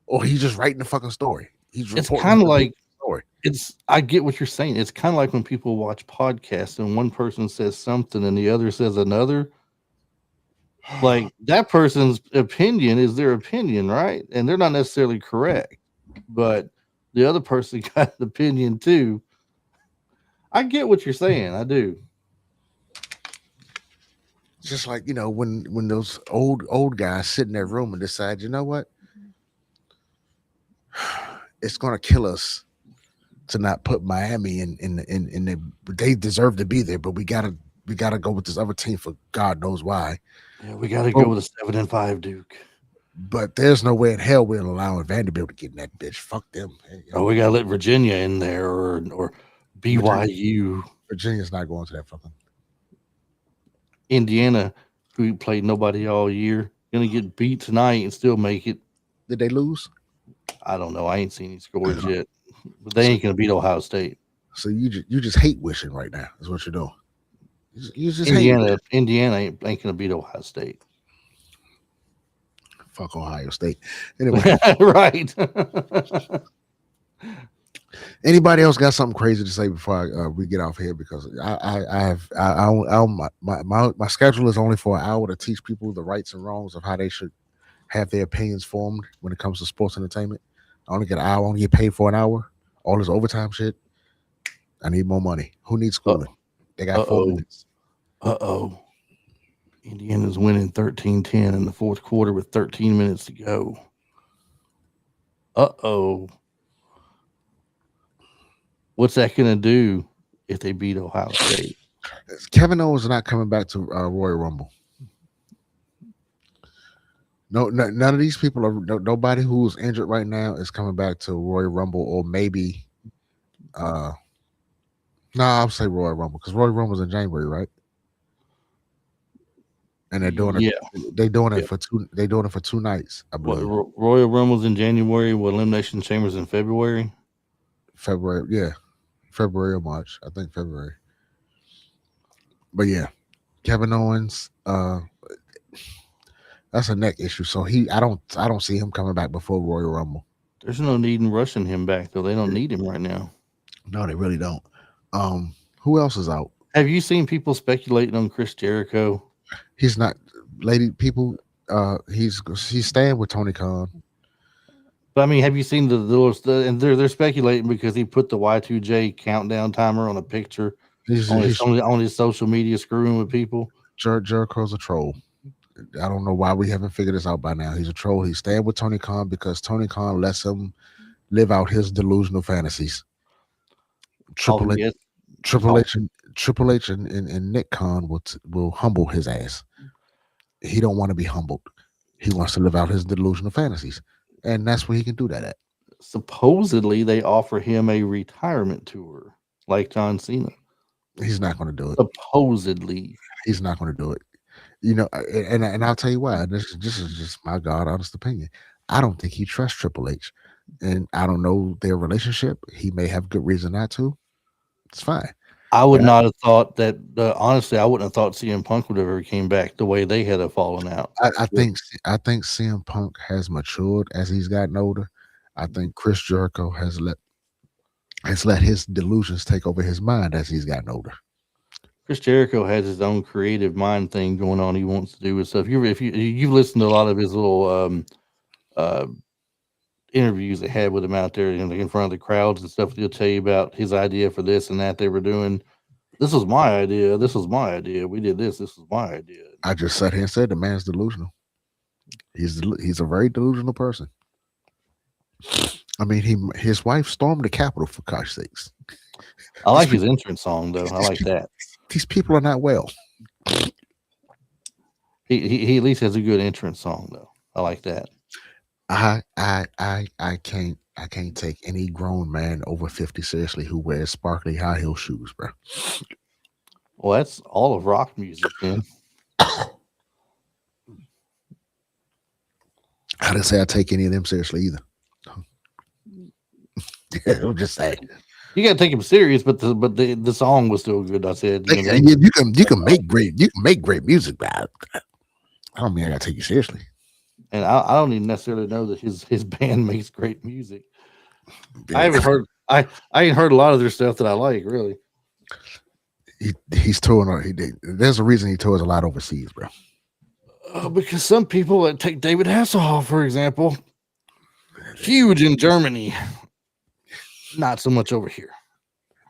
or he's just writing the fucking story? It's kind of like story. I get what you're saying. It's kind of like when people watch podcasts and one person says something and the other says another. Like that person's opinion is their opinion, right? And they're not necessarily correct, but the other person got an opinion too. I get what you're saying. I do. Just like when those old guys sit in their room and decide, you know what, it's gonna kill us to not put Miami in the, they deserve to be there, but we gotta go with this other team for God knows why. Yeah, we got to Well, go with a 7-5 Duke. but there's no way in hell we're allowing Vanderbilt to get in that bitch. Fuck them. Hey, Oh, we got to let Virginia in there or BYU. Virginia's not going to that fucking. Indiana, who played nobody all year, going to get beat tonight and still make it. Did they lose? I don't know. I ain't seen any scores yet. But they ain't going to beat Ohio State. So you just hate wishing right now is what you're doing. You just hate. Indiana ain't going to beat Ohio State. Fuck Ohio State. Anyway, right. Anybody else got something crazy to say before we get off here? Because my schedule is only for an hour to teach people the rights and wrongs of how they should have their opinions formed when it comes to sports entertainment. I only get an hour. I only get paid for an hour. All this overtime shit. I need more money. Who needs schooling? They got 4 minutes. Indiana's winning 13-10 in the fourth quarter with 13 minutes to go. What's that going to do if they beat Ohio State? Kevin Owens is not coming back to Royal Rumble. No, none of these people are. Nobody who's injured right now is coming back to Royal Rumble, or maybe. No, I'll say Royal Rumble because Royal Rumble's in January, right? And they're doing it. Yeah, they're doing it for two. They're doing it for 2 nights. I believe. Royal Rumble's in January. With Elimination Chambers in February. February, yeah, February or March. I think February. But yeah, Kevin Owens. That's a neck issue. So I don't see him coming back before Royal Rumble. There's no need in rushing him back though. They don't need him right now. No, they really don't. Who else is out? Have you seen people speculating on Chris Jericho? He's not, lady people. He's staying with Tony Khan. But I mean, have you seen and they're speculating because he put the Y2J countdown timer on a picture on his social media, screwing with people. Jericho's a troll. I don't know why we haven't figured this out by now. He's a troll. He's staying with Tony Khan because Tony Khan lets him live out his delusional fantasies. Triple H and Nick Khan will humble his ass. He don't want to be humbled. He wants to live out his delusional fantasies, and that's where he can do that at. Supposedly, they offer him a retirement tour like John Cena. He's not going to do it. Supposedly, he's not going to do it. And I'll tell you why. This is just my God honest opinion. I don't think he trusts Triple H, and I don't know their relationship. He may have good reason not to. It's fine. I would not have thought that. Honestly, I wouldn't have thought CM Punk would have ever came back the way they had a fallen out. I think CM Punk has matured as he's gotten older. I think Chris Jericho has let his delusions take over his mind as he's gotten older. Chris Jericho has his own creative mind thing going on. He wants to do with stuff. If you've listened to a lot of his little interviews they had with him out there in front of the crowds and stuff, he'll tell you about his idea for this and that they were doing. This was my idea. This was my idea. We did this. This was my idea. I just sat here and said the man's delusional. He's a very delusional person. I mean, his wife stormed the Capitol for gosh sakes. I like his entrance song though. I like that. These people are not well. He at least has a good entrance song though. I like that. I can't take any grown man over 50 seriously who wears sparkly high heel shoes, bro. Well, that's all of rock music, man. I didn't say I take any of them seriously either. I'm just saying. You gotta take him serious, but the song was still good. I said you can make great music, but I don't mean I gotta take you seriously. And I don't even necessarily know that his band makes great music. Yeah. I haven't heard I ain't heard a lot of their stuff that I like, really. He's touring. There's a reason he tours a lot overseas, bro. Because some people take David Hasselhoff, for example, huge in Germany. Not so much over here.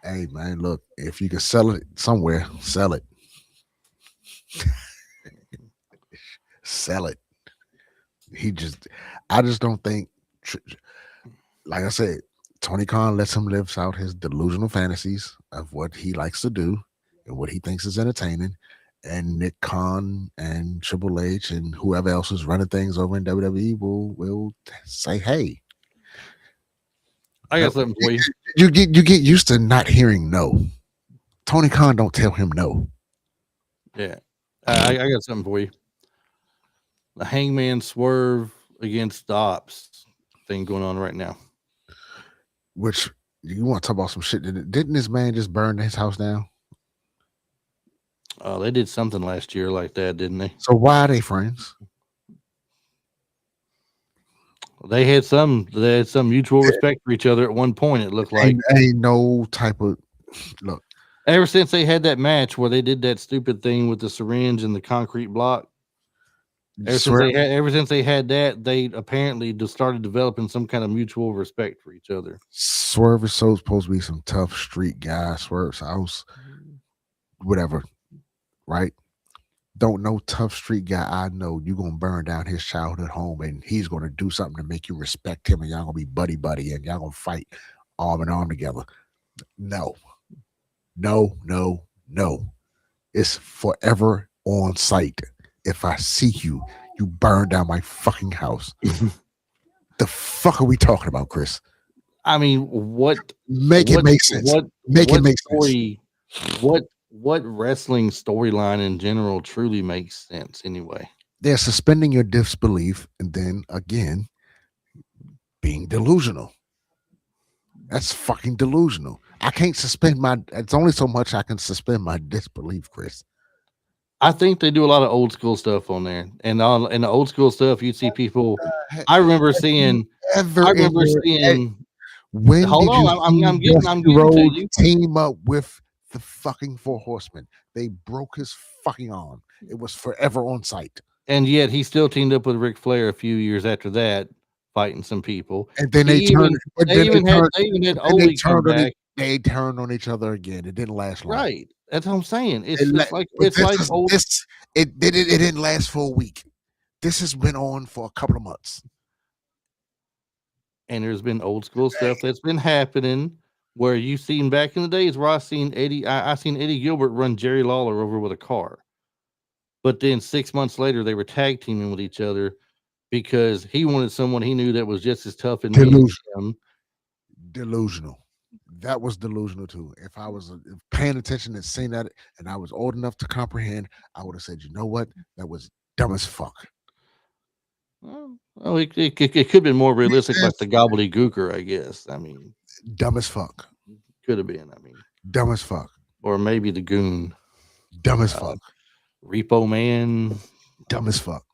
Hey man, look, if you can sell it somewhere, sell it. Sell it. I just don't think. Like I said, Tony Khan lets him live out his delusional fantasies of what he likes to do and what he thinks is entertaining. And Nick Khan and Triple H and whoever else is running things over in WWE will say, "Hey, I got something for you. You get used to not hearing no. Tony Khan don't tell him no. Yeah, I got something for you. The Hangman Swerve against the Ops thing going on right now. Which you want to talk about some shit? Didn't this man just burn his house down? They did something last year like that, didn't they? So why are they friends? They had some mutual respect for each other at one point. It looked like ain't no type of look. Ever since they had that match where they did that stupid thing with the syringe and the concrete block. Ever since they had that, they apparently just started developing some kind of mutual respect for each other. Swerve is supposed to be some tough street guy. Swerve's house, whatever, right? Don't know tough street guy. I know you're gonna burn down his childhood home, and he's gonna do something to make you respect him, and y'all gonna be buddy, and y'all gonna fight arm in arm together. No. It's forever on site. If I see you, you burn down my fucking house. The fuck are we talking about, Chris? I mean, what? Make it make sense. Make it make sense. What wrestling storyline in general truly makes sense anyway? They're suspending your disbelief and then again being delusional. That's fucking delusional. I can't suspend it's only so much I can suspend my disbelief, Chris. I think they do a lot of old school stuff on there, and in the old school stuff, you'd see people. I remember seeing. When hold did on, you I'm getting to you. Team up with the fucking Four Horsemen. They broke his fucking arm. It was forever on site. And yet he still teamed up with Ric Flair a few years after that, fighting some people. And then they turned on each other again. It didn't last long. Right. That's what I'm saying. It didn't last for a week. This has been on for a couple of months. And there's been old school stuff that's been happening where you've seen back in the days where I seen Eddie Gilbert run Jerry Lawler over with a car. But then 6 months later, they were tag teaming with each other because he wanted someone he knew that was just as tough and mean as him. Delusional. That was delusional too. If I was paying attention and seeing that and I was old enough to comprehend, I would have said, you know what? That was dumb as fuck. Well, it could have been more realistic, like the gobbledygooker, I guess. I mean, dumb as fuck. Could have been. I mean, dumb as fuck. Or maybe the Goon. Dumb as fuck. Repo Man. Dumb as fuck.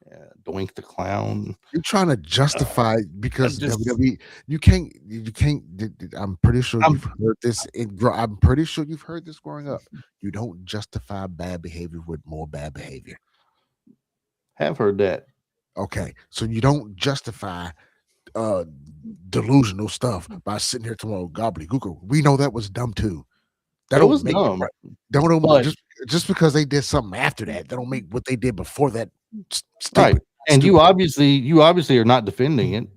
Yeah, Doink the Clown. You're trying to justify because WWE. You can't. I'm pretty sure you've heard this. I'm pretty sure you've heard this growing up. You don't justify bad behavior with more bad behavior. Have heard that. Okay, so you don't justify delusional stuff by sitting here tomorrow gobbledygooker. We know that was dumb too. That was dumb. Just because they did something after that don't make what they did before that stupid. Right. And you obviously are not defending it.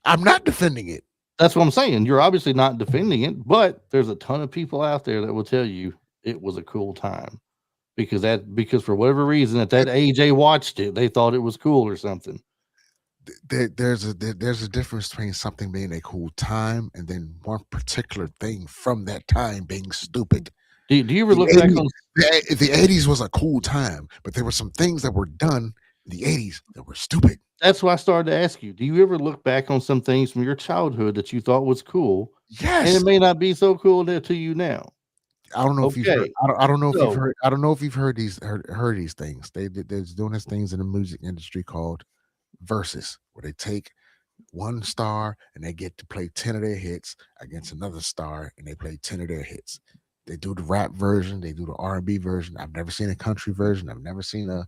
I'm not defending it. That's what I'm saying. You're obviously not defending it, but there's a ton of people out there that will tell you it was a cool time. Because for whatever reason at that age they watched it, they thought it was cool or something. There's a difference between something being a cool time and then one particular thing from that time being stupid. Do you ever look back on the 80s was a cool time, but there were some things that were done in the 80s that were stupid. That's why I started to ask you. Do you ever look back on some things from your childhood that you thought was cool? Yes. And it may not be so cool to you now. I don't know if you've heard. I don't know if you've heard. I don't know if you've heard these things. They're doing these things in the music industry called versus, where they take one star and they get to play 10 of their hits against another star and they play 10 of their hits. They do the rap version. They do the R&B version. I've never seen a country version. I've never seen a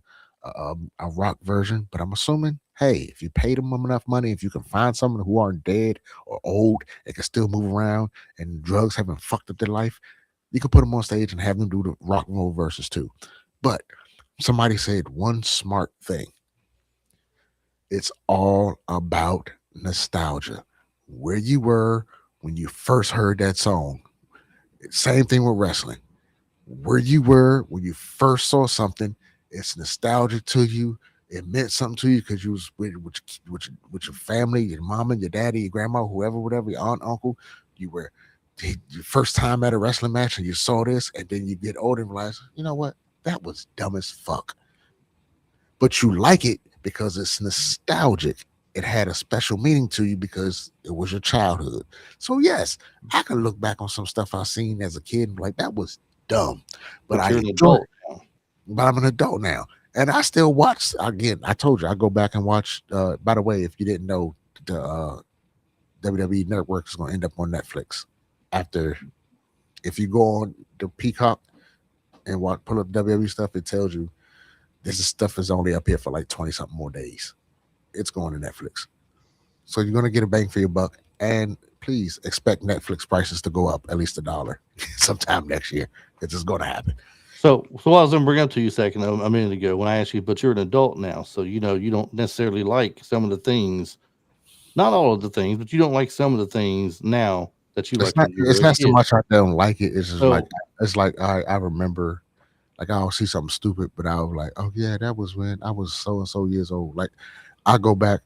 rock version. But I'm assuming, hey, if you pay them enough money, if you can find someone who aren't dead or old, they can still move around and drugs haven't fucked up their life, you can put them on stage and have them do the rock and roll verses too. But Somebody said one smart thing. It's all about nostalgia. Where you were when you first heard that song. Same thing with wrestling. Where you were when you first saw something, it's nostalgic to you. It meant something to you because you was with your family, your mama, your daddy, your grandma, whoever, whatever, your aunt, uncle. You were your first time at a wrestling match and you saw this, and then you get older and realize, you know what? That was dumb as fuck. But you like it because it's nostalgic. It had a special meaning to you because it was your childhood. So yes, I can look back on some stuff I seen as a kid and be like, that was dumb. But I you're an enjoy adult it. now. But I'm an adult now. And I still watch again. I told you I go back and watch. By the way, if you didn't know, the WWE Network is going to end up on Netflix. After, if you go on the Peacock and pull up WWE stuff, it tells you this stuff is only up here for like 20 something more days. It's going to Netflix, so you're going to get a bang for your buck. And please expect Netflix prices to go up at least $1 sometime next year. It's just going to happen. So what I was going to bring up to you a minute ago when I asked you, but you're an adult now, so you don't necessarily like some of the things, not all of the things, but you don't like some of the things now that you It's liked not. when you were It's a not so kid. much I don't like it. It's just like So it's like I remember. Like I'll see something stupid, but I was like, oh yeah, that was when I was so and so years old. Like I go back.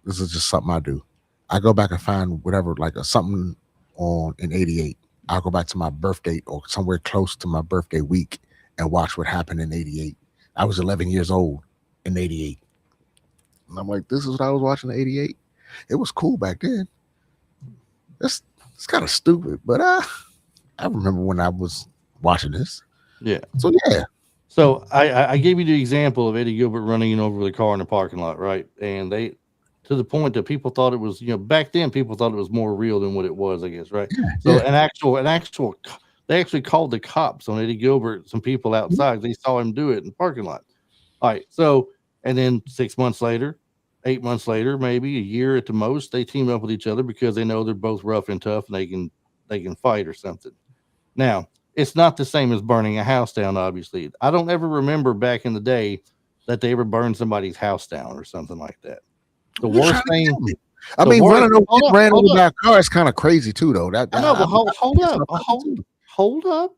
This is just something I do. I go back and find whatever, like something on in '88. I'll go back to my birthday or somewhere close to my birthday week and watch what happened in '88. I was 11 years old in '88, and I'm like, this is what I was watching in '88. It was cool back then. That's it's kind of stupid, but I remember when I was watching this. yeah. So yeah, So I gave you the example of Eddie Gilbert running in over the car in the parking lot, right? And they, to the point that people thought it was, back then people thought it was more real than what it was, I guess, right? So yeah. they actually called the cops on Eddie Gilbert. Some people outside, they saw him do it in the parking lot. All right, so and then 6 months later, 8 months later, maybe a year at the most, they team up with each other because they know they're both rough and tough and they can fight or something. Now, it's not the same as burning a house down, obviously. I don't ever remember back in the day that they ever burned somebody's house down or something like that. The You're trying worst to thing, kill me. I the mean, worst, running over, hold getting up, ran hold over up. by a car is kind of crazy too, though. I know, but hold pissed up, off about that too. hold up,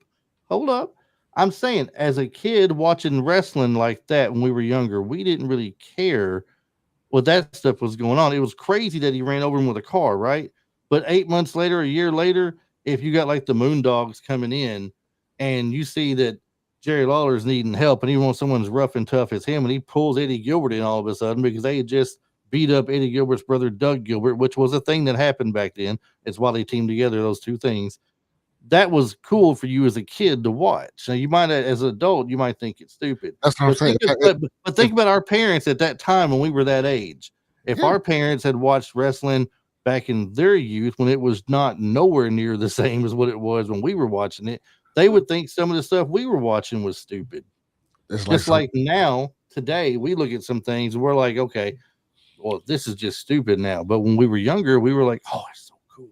hold up. I'm saying, as a kid watching wrestling like that when we were younger, we didn't really care what that stuff was going on. It was crazy that he ran over him with a car, right? But 8 months later, a year later, if you got like the Moondogs coming in and you see that Jerry Lawler's needing help and he wants someone as rough and tough as him, and he pulls Eddie Gilbert in all of a sudden because they had just beat up Eddie Gilbert's brother, Doug Gilbert, which was a thing that happened back then. It's why they teamed together, those two things. That was cool for you as a kid to watch. Now you might, as an adult, you might think it's stupid, That's what I'm but saying. think about our parents at that time when we were that age. If Yeah, our parents had watched wrestling back in their youth when it was not nowhere near the same as what it was when we were watching it, they would think some of the stuff we were watching was stupid. it's like Just some. like now, today, we look at some things and we're like, okay, well, this is just stupid now. But when we were younger, we were like, oh, it's so cool.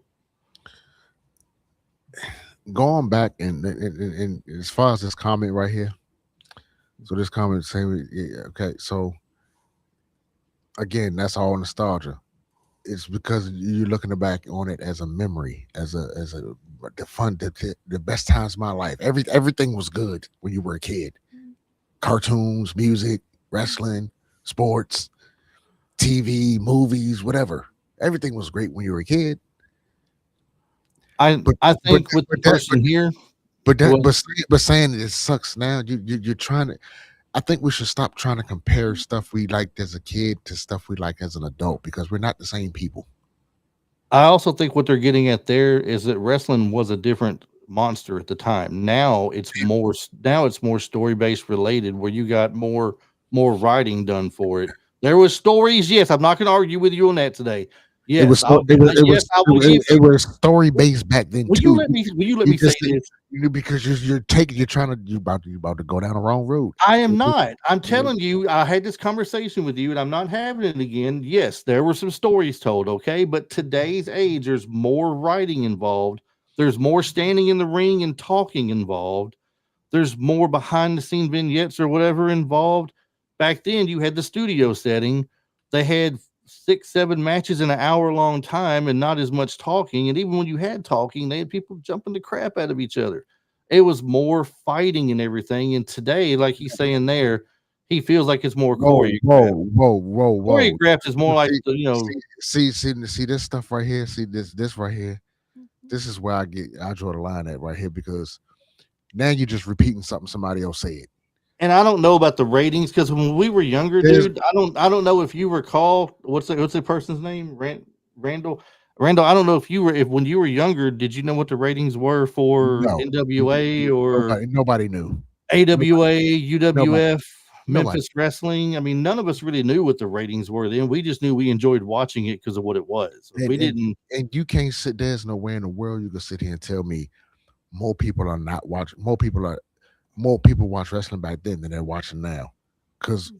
Going back and as far as this comment right here. So this comment saying, yeah, okay, so again, that's all nostalgia. It's because you're looking back on it as a memory, as a the fun, the best times of my life. Everything was good when you were a kid. Cartoons, music, wrestling, sports, TV, movies, whatever. Everything was great when you were a kid. I But I but think with the but that person here, but well, but saying it sucks now. You're trying to. I think we should stop trying to compare stuff we liked as a kid to stuff we like as an adult because we're not the same people. I also think what they're getting at there is that wrestling was a different monster at the time. Now it's more story based related where you got more writing done for it. There was stories, yes. I'm not going to argue with you on that today. It was Yes, so- it was it yes, was I it will was, give it you. was story based back then too. Will you let You me say just this? because you're trying to you're about to go down the wrong road. I am not. I'm telling you, I had this conversation with you and I'm not having it again. Yes, there were some stories told, okay? But today's age, there's more writing involved. There's more standing in the ring and talking involved. there's more behind the scene vignettes or whatever involved. Back then, you had the studio setting. They had 6, 7 matches in an hour long time and not as much talking. And even when you had talking, they had people jumping the crap out of each other. It was more fighting and everything. And today, like he's saying there, he feels like it's more choreographed. Whoa. Choreographed is more like see this stuff right here. See this right here. This is where I draw the line at right here, because now you're just repeating something somebody else said. And I don't know about the ratings, because when we were younger, dude, I don't know if you recall what's the person's name, Randall. I don't know if when you were younger, did you know what the ratings were for NWA or nobody knew. AWA, UWF, Nobody. Memphis Wrestling? I mean, none of us really knew what the ratings were then. We just knew we enjoyed watching it because of what it was. And you can't sit. There's nowhere in the world you can sit here and tell me more people are not watching. More people watch wrestling back then than they're watching now, because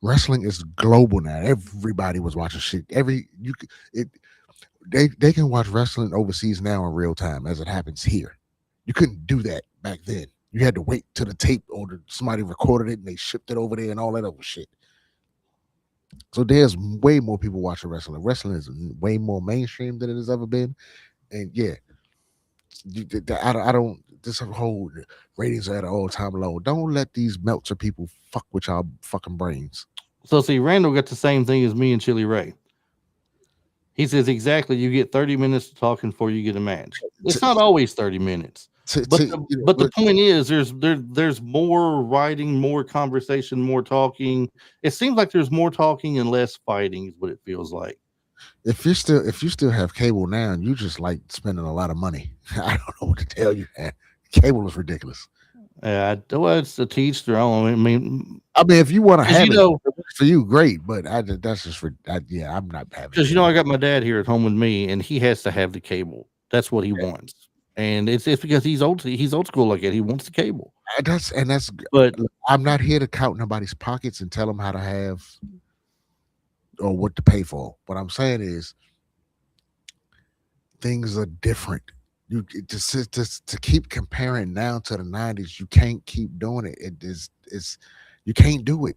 wrestling is global now. Everybody was watching shit. They can watch wrestling overseas now in real time as it happens here. You couldn't do that back then. You had to wait till the tape or somebody recorded it and they shipped it over there and all that other shit. So there's way more people watching wrestling. Wrestling is way more mainstream than it has ever been. And yeah, I don't. This whole ratings are at an all-time low. Don't let these Meltzer people fuck with y'all fucking brains. So see, Randall got the same thing as me and Chili Ray. He says exactly. You get 30 minutes to talking before you get a match. It's not always 30 minutes. But the point is, there's more writing, more conversation, more talking. It seems like there's more talking and less fighting, is what it feels like. If you still have cable now and you just like spending a lot of money, I don't know what to tell you, man. Cable is ridiculous. Yeah, it's to teach their own. I mean, if you want to have it for you, great. But that's just for I'm not having. Because I got my dad here at home with me, and he has to have the cable. That's what he wants, and it's because he's old school like that. He wants the cable. But I'm not here to count nobody's pockets and tell them how to have or what to pay for. What I'm saying is things are different. You to keep comparing now to the 90s, you can't keep doing it. You can't do it.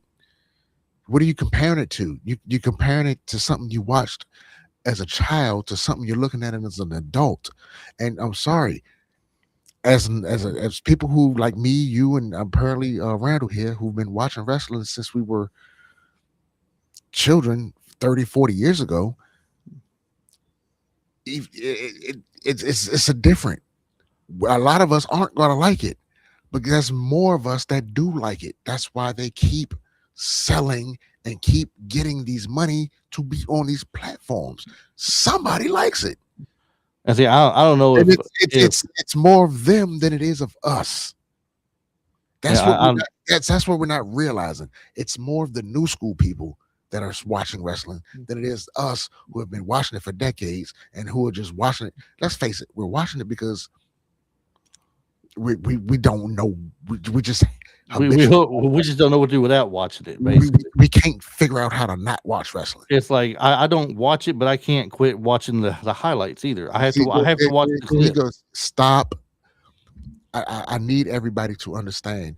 What are you comparing it to? You comparing it to something you watched as a child to something you're looking at as an adult. And I'm sorry, as people who like me, you, and apparently Randall here, who've been watching wrestling since we were children 30, 40 years ago, it's a different. A lot of us aren't going to like it, but there's more of us that do like it. That's why they keep selling and keep getting these money to be on these platforms. Somebody likes it. I see. I don't know if it's more of them than it is of us. That's what we're not realizing. It's more of the new school people that are watching wrestling than it is us who have been watching it for decades and who are just watching it. Let's face it, we're watching it because we don't know. We just don't know what to do without watching it. Basically, we can't figure out how to not watch wrestling. It's like I don't watch it, but I can't quit watching the highlights either. I have to watch the clip. He goes, stop. I need everybody to understand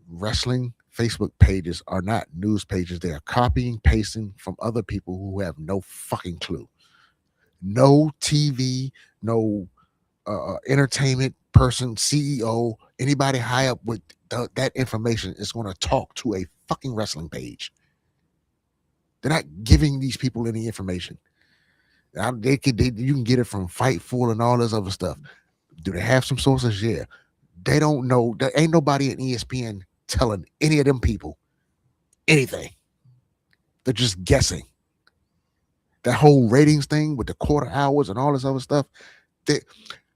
wrestling Facebook pages are not news pages. They are copying, pasting from other people who have no fucking clue. No TV, no entertainment person, CEO, anybody high up with that information is going to talk to a fucking wrestling page. They're not giving these people any information. You can get it from Fightful and all this other stuff. Do they have some sources? Yeah. They don't know. There ain't nobody at ESPN telling any of them people anything. They're just guessing. That whole ratings thing with the quarter hours and all this other stuff.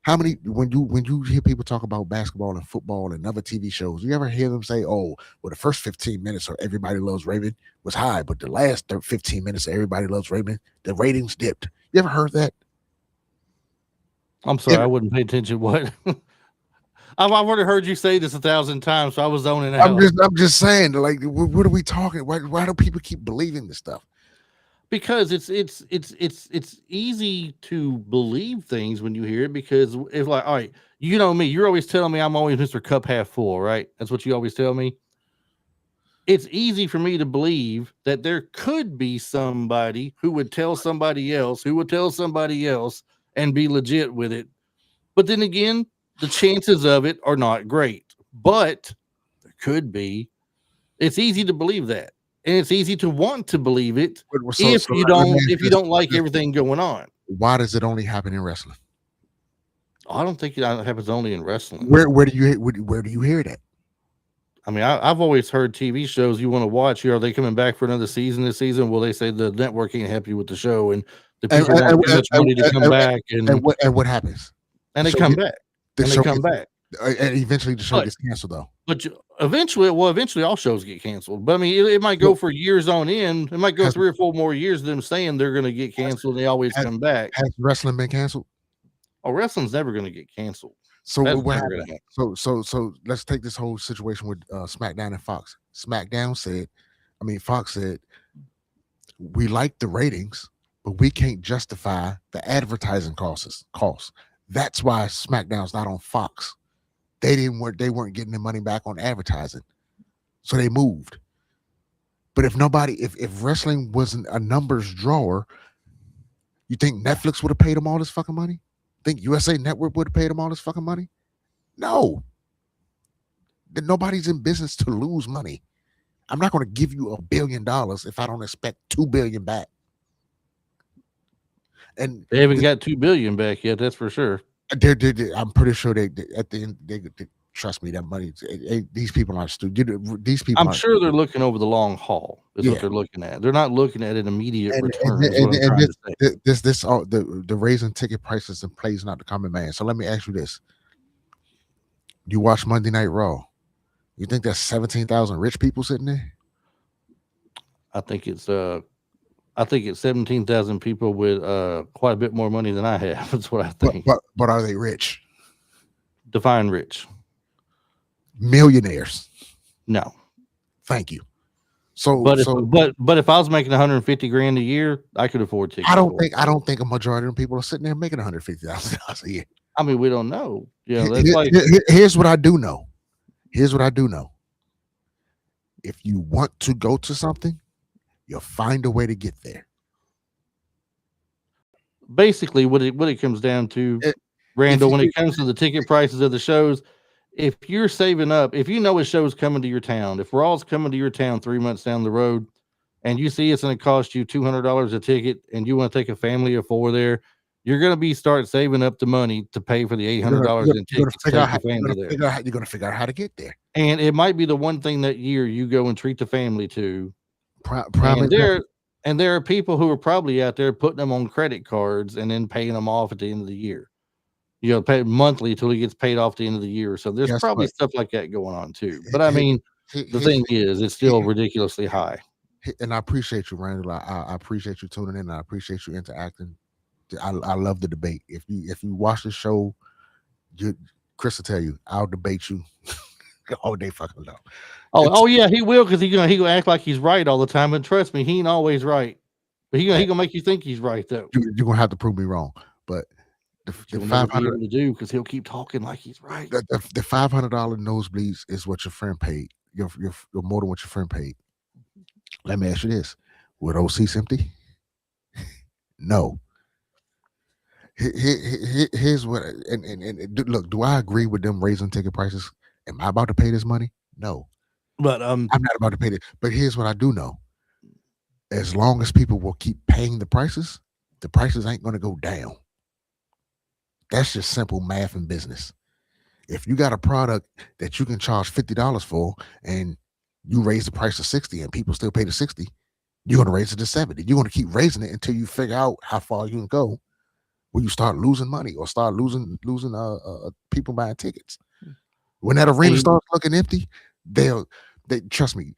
When you hear people talk about basketball and football and other TV shows, you ever hear them say, "Oh, well, the first 15 minutes of Everybody Loves Raymond was high, but the last 15 minutes of Everybody Loves Raymond, the ratings dipped." You ever heard that? I'm sorry, I wouldn't pay attention. What? I've already heard you say this 1,000 times, so I was zoning out. I'm just saying, like, what are we talking? Why do people keep believing this stuff? because it's easy to believe things when you hear it, because it's like, all right, you know me, you're always telling me I'm always Mr. Cup half full, right? That's what you always tell me. It's easy for me to believe that there could be somebody who would tell somebody else, who would tell somebody else and be legit with it. But then again, the chances of it are not great, but there could be. It's easy to believe that. And it's easy to want to believe it if you let me ask don't like everything going on. Why does it only happen in wrestling? I don't think it happens only in wrestling. Where do you hear that? I mean, I've always heard TV shows you want to watch. Are they coming back for another season this season? Well, they say the network can't help you with the show, and the people want too much money to come back. And what happens? And they come back. And they come back. And eventually the show gets canceled, though. But eventually all shows get canceled. But I mean, it might go for years on end. It might go 3 or 4 more years of them saying they're going to get canceled. And they always come back. Has wrestling been canceled? Oh, wrestling's never going to get canceled. So what happened? So let's take this whole situation with SmackDown and Fox. Fox said, we like the ratings, but we can't justify the advertising costs. That's why SmackDown's not on Fox. They weren't getting their money back on advertising, so they moved. But if wrestling wasn't a numbers drawer, you think Netflix would have paid them all this fucking money? Think USA Network would have paid them all this fucking money? No. Nobody's in business to lose money. I'm not going to give you $1 billion if I don't expect $2 billion back. And they haven't got $2 billion back yet. That's for sure. I'm pretty sure they at the end they trust me. That money. These people aren't stupid. These people. I'm sure they're looking over the long haul. Is what they're looking at. They're not looking at an immediate return. The raising ticket prices and plays not the common man. So let me ask you this: you watch Monday Night Raw? You think there's 17,000 rich people sitting there? I think it's 17,000 people with quite a bit more money than I have. That's what I think. But are they rich? Define rich. Millionaires. No. Thank you. So, but if I was making 150 grand a year, I could afford tickets. I don't think a majority of them people are sitting there making $150,000 a year. I mean, we don't know. Yeah, here's what I do know. If you want to go to something, you'll find a way to get there. Basically, what it comes down to, Randall, when it comes to the ticket prices of the shows, if you're saving up, if you know a show's coming to your town, if Raw's coming to your town 3 months down the road, and you see it's going to cost you $200 a ticket, and you want to take a family of 4 there, you're going to start saving up the money to pay for the $800 in tickets. You're going to figure out how to get there. And it might be the one thing that year you go and treat the family to. Probably. And there are people who are probably out there putting them on credit cards and then paying them off at the end of the year. You know, pay monthly till he gets paid off at the end of the year. So there's probably stuff like that going on too. But I mean, the thing is, it's still ridiculously high. And I appreciate you, Randall. I appreciate you tuning in. I appreciate you interacting. I love the debate. If you watch the show, Chris will tell you, I'll debate you all day fucking long. Oh yeah, he will, because he gonna act like he's right all the time. But trust me, he ain't always right. But he gonna make you think he's right though. You're gonna have to prove me wrong. But the $500 to do, because he'll keep talking like he's right. The $500 nosebleeds is what your friend paid. You're more than what your friend paid. Let me ask you this: were those seats empty? No. Here's what, and look, do I agree with them raising ticket prices? Am I about to pay this money? No. But I'm not about to pay it. But here's what I do know: as long as people will keep paying the prices ain't going to go down. That's just simple math and business. If you got a product that you can charge $50 for, and you raise the price to $60, and people still pay the $60, you're going to raise it to $70. You're going to keep raising it until you figure out how far you can go, when you start losing money or start losing people buying tickets. When that arena starts looking empty, they trust me,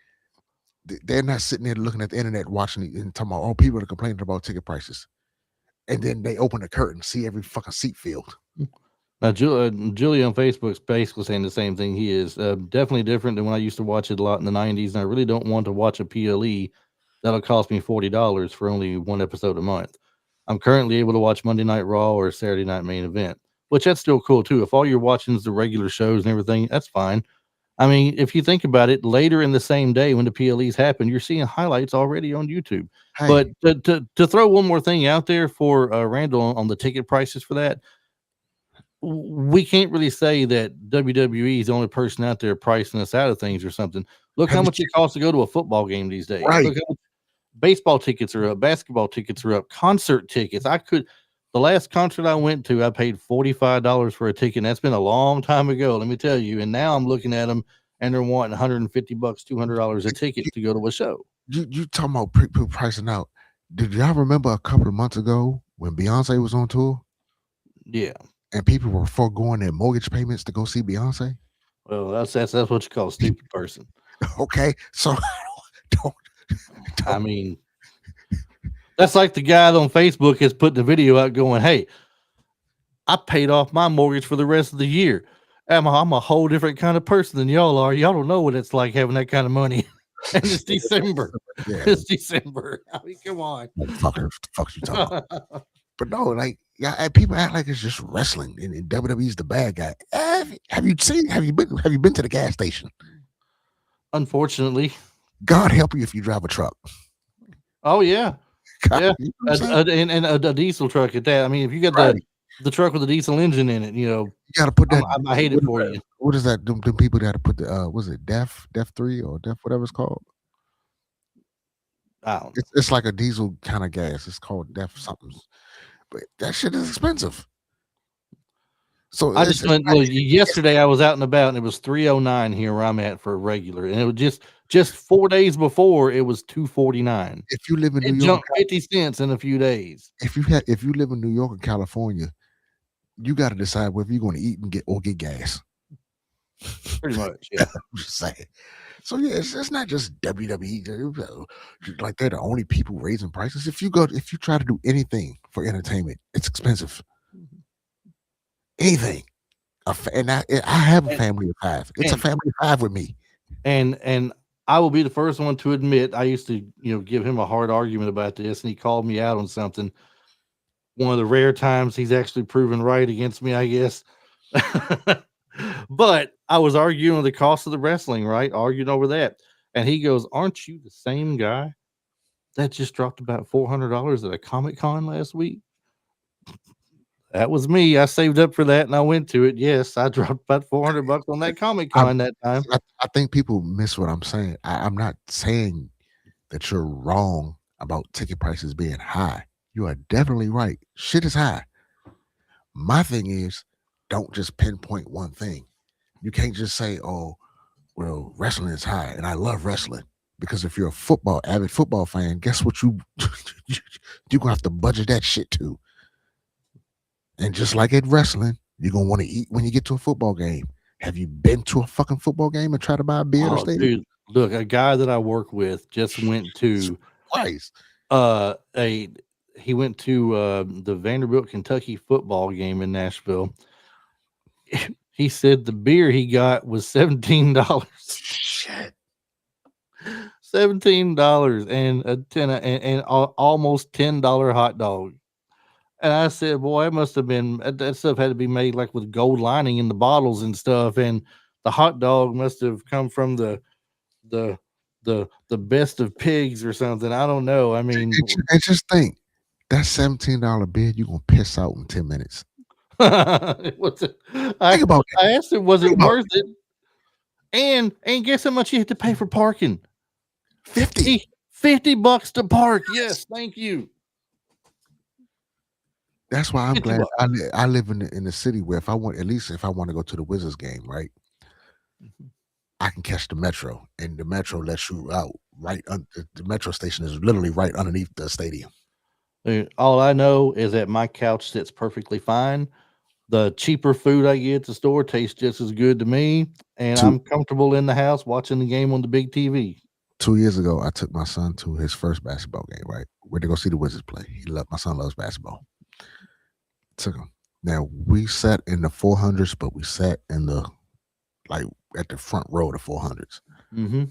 they're not sitting there looking at the internet watching it and talking about, oh, people are complaining about ticket prices, and then they open the curtain, see every fucking seat filled. Now, Julie on Facebook's basically saying the same thing. He is definitely different than when I used to watch it a lot in the 90s, and I really don't want to watch a PLE that'll cost me $40 for only one episode a month. I'm currently able to watch Monday Night Raw or Saturday Night Main Event, which that's still cool too. If all you're watching is the regular shows and everything, that's fine. I mean, if you think about it, later in the same day when the PLEs happen, you're seeing highlights already on YouTube. Hey, But to throw one more thing out there for Randall on the ticket prices for that, we can't really say that WWE is the only person out there pricing us out of things or something. Look how much it costs to go to a football game these days. Right. Look how much baseball tickets are up, basketball tickets are up, concert tickets. The last concert I went to, I paid $45 for a ticket. And that's been a long time ago, let me tell you. And now I'm looking at them and they're wanting $150, $200 a ticket to go to a show. You talking about people pricing out? Did y'all remember a couple of months ago when Beyonce was on tour? Yeah. And people were foregoing their mortgage payments to go see Beyonce? Well, that's what you call a stupid person. Okay, so don't. I mean, that's like the guy on Facebook has put the video out going, hey, I paid off my mortgage for the rest of the year. I'm a whole different kind of person than y'all are. Y'all don't know what it's like having that kind of money. And it's December. Yeah. It's December. I mean, come on. Fucker, fuck you talking about? But no, like, yeah, people act like it's just wrestling and WWE's the bad guy. Have you been to the gas station? Unfortunately. God help you if you drive a truck. Oh yeah. God, yeah. You know and a diesel truck at that. I mean, if you got the truck with a diesel engine in it, you gotta put that. I hate it for you. What is that? Them people that put the was it DEF 3 or DEF whatever it's called? I don't know. It's like a diesel kind of gas. It's called DEF something. But that shit is expensive. So I just went yesterday. I was out and about, and it was $309 here where I'm at for a regular, and it was just 4 days before it was $249. If you live in New York, jumped 50 cents in a few days. If you live in New York or California, you got to decide whether you're going to eat and get gas. Pretty much, yeah. I'm just saying. So yeah, it's not just WWE. Like they're the only people raising prices. If you try to do anything for entertainment, it's expensive. Anything. And I have a family of 5. It's a family of 5 with me. And I will be the first one to admit I used to, give him a hard argument about this, and he called me out on something. One of the rare times he's actually proven right against me, I guess. But I was arguing the cost of the wrestling, right? Arguing over that. And he goes, aren't you the same guy that just dropped about $400 at a Comic-Con last week? That was me. I saved up for that and I went to it. Yes, I dropped about $400 on that Comic-Con that time. I think people miss what I'm saying. I'm not saying that you're wrong about ticket prices being high. You are definitely right. Shit is high. My thing is, don't just pinpoint one thing. You can't just say, oh, well, wrestling is high and I love wrestling. Because if you're a avid football fan, guess what you're gonna have to budget that shit too. And just like at wrestling, you're gonna want to eat when you get to a football game. Have you been to a fucking football game and try to buy a beer or stay? Dude, look, a guy that I work with just went to he went to the Vanderbilt, Kentucky football game in Nashville. He said the beer he got was $17. Shit. $17 and a 10 and almost $10 hot dog. And I said, boy, it must have been that stuff had to be made like with gold lining in the bottles and stuff. And the hot dog must have come from the best of pigs or something. I don't know. I mean, and just think that $17 beer, you're gonna piss out in 10 minutes. I asked him, was it worth it? And guess how much you had to pay for parking? $50 to park. Yes, thank you. That's why I'm glad I live in the city where if I want to go to the Wizards game, right, I can catch the metro, and the metro lets you out right. The metro station is literally right underneath the stadium. All I know is that my couch sits perfectly fine. The cheaper food I get at the store tastes just as good to me, and I'm comfortable in the house watching the game on the big TV. 2 years ago, I took my son to his first basketball game, right? Where to go see the Wizards play. My son loves basketball. Took him. Now, we sat in the 400s, but we sat in at the front row of the 400s. Mm-hmm.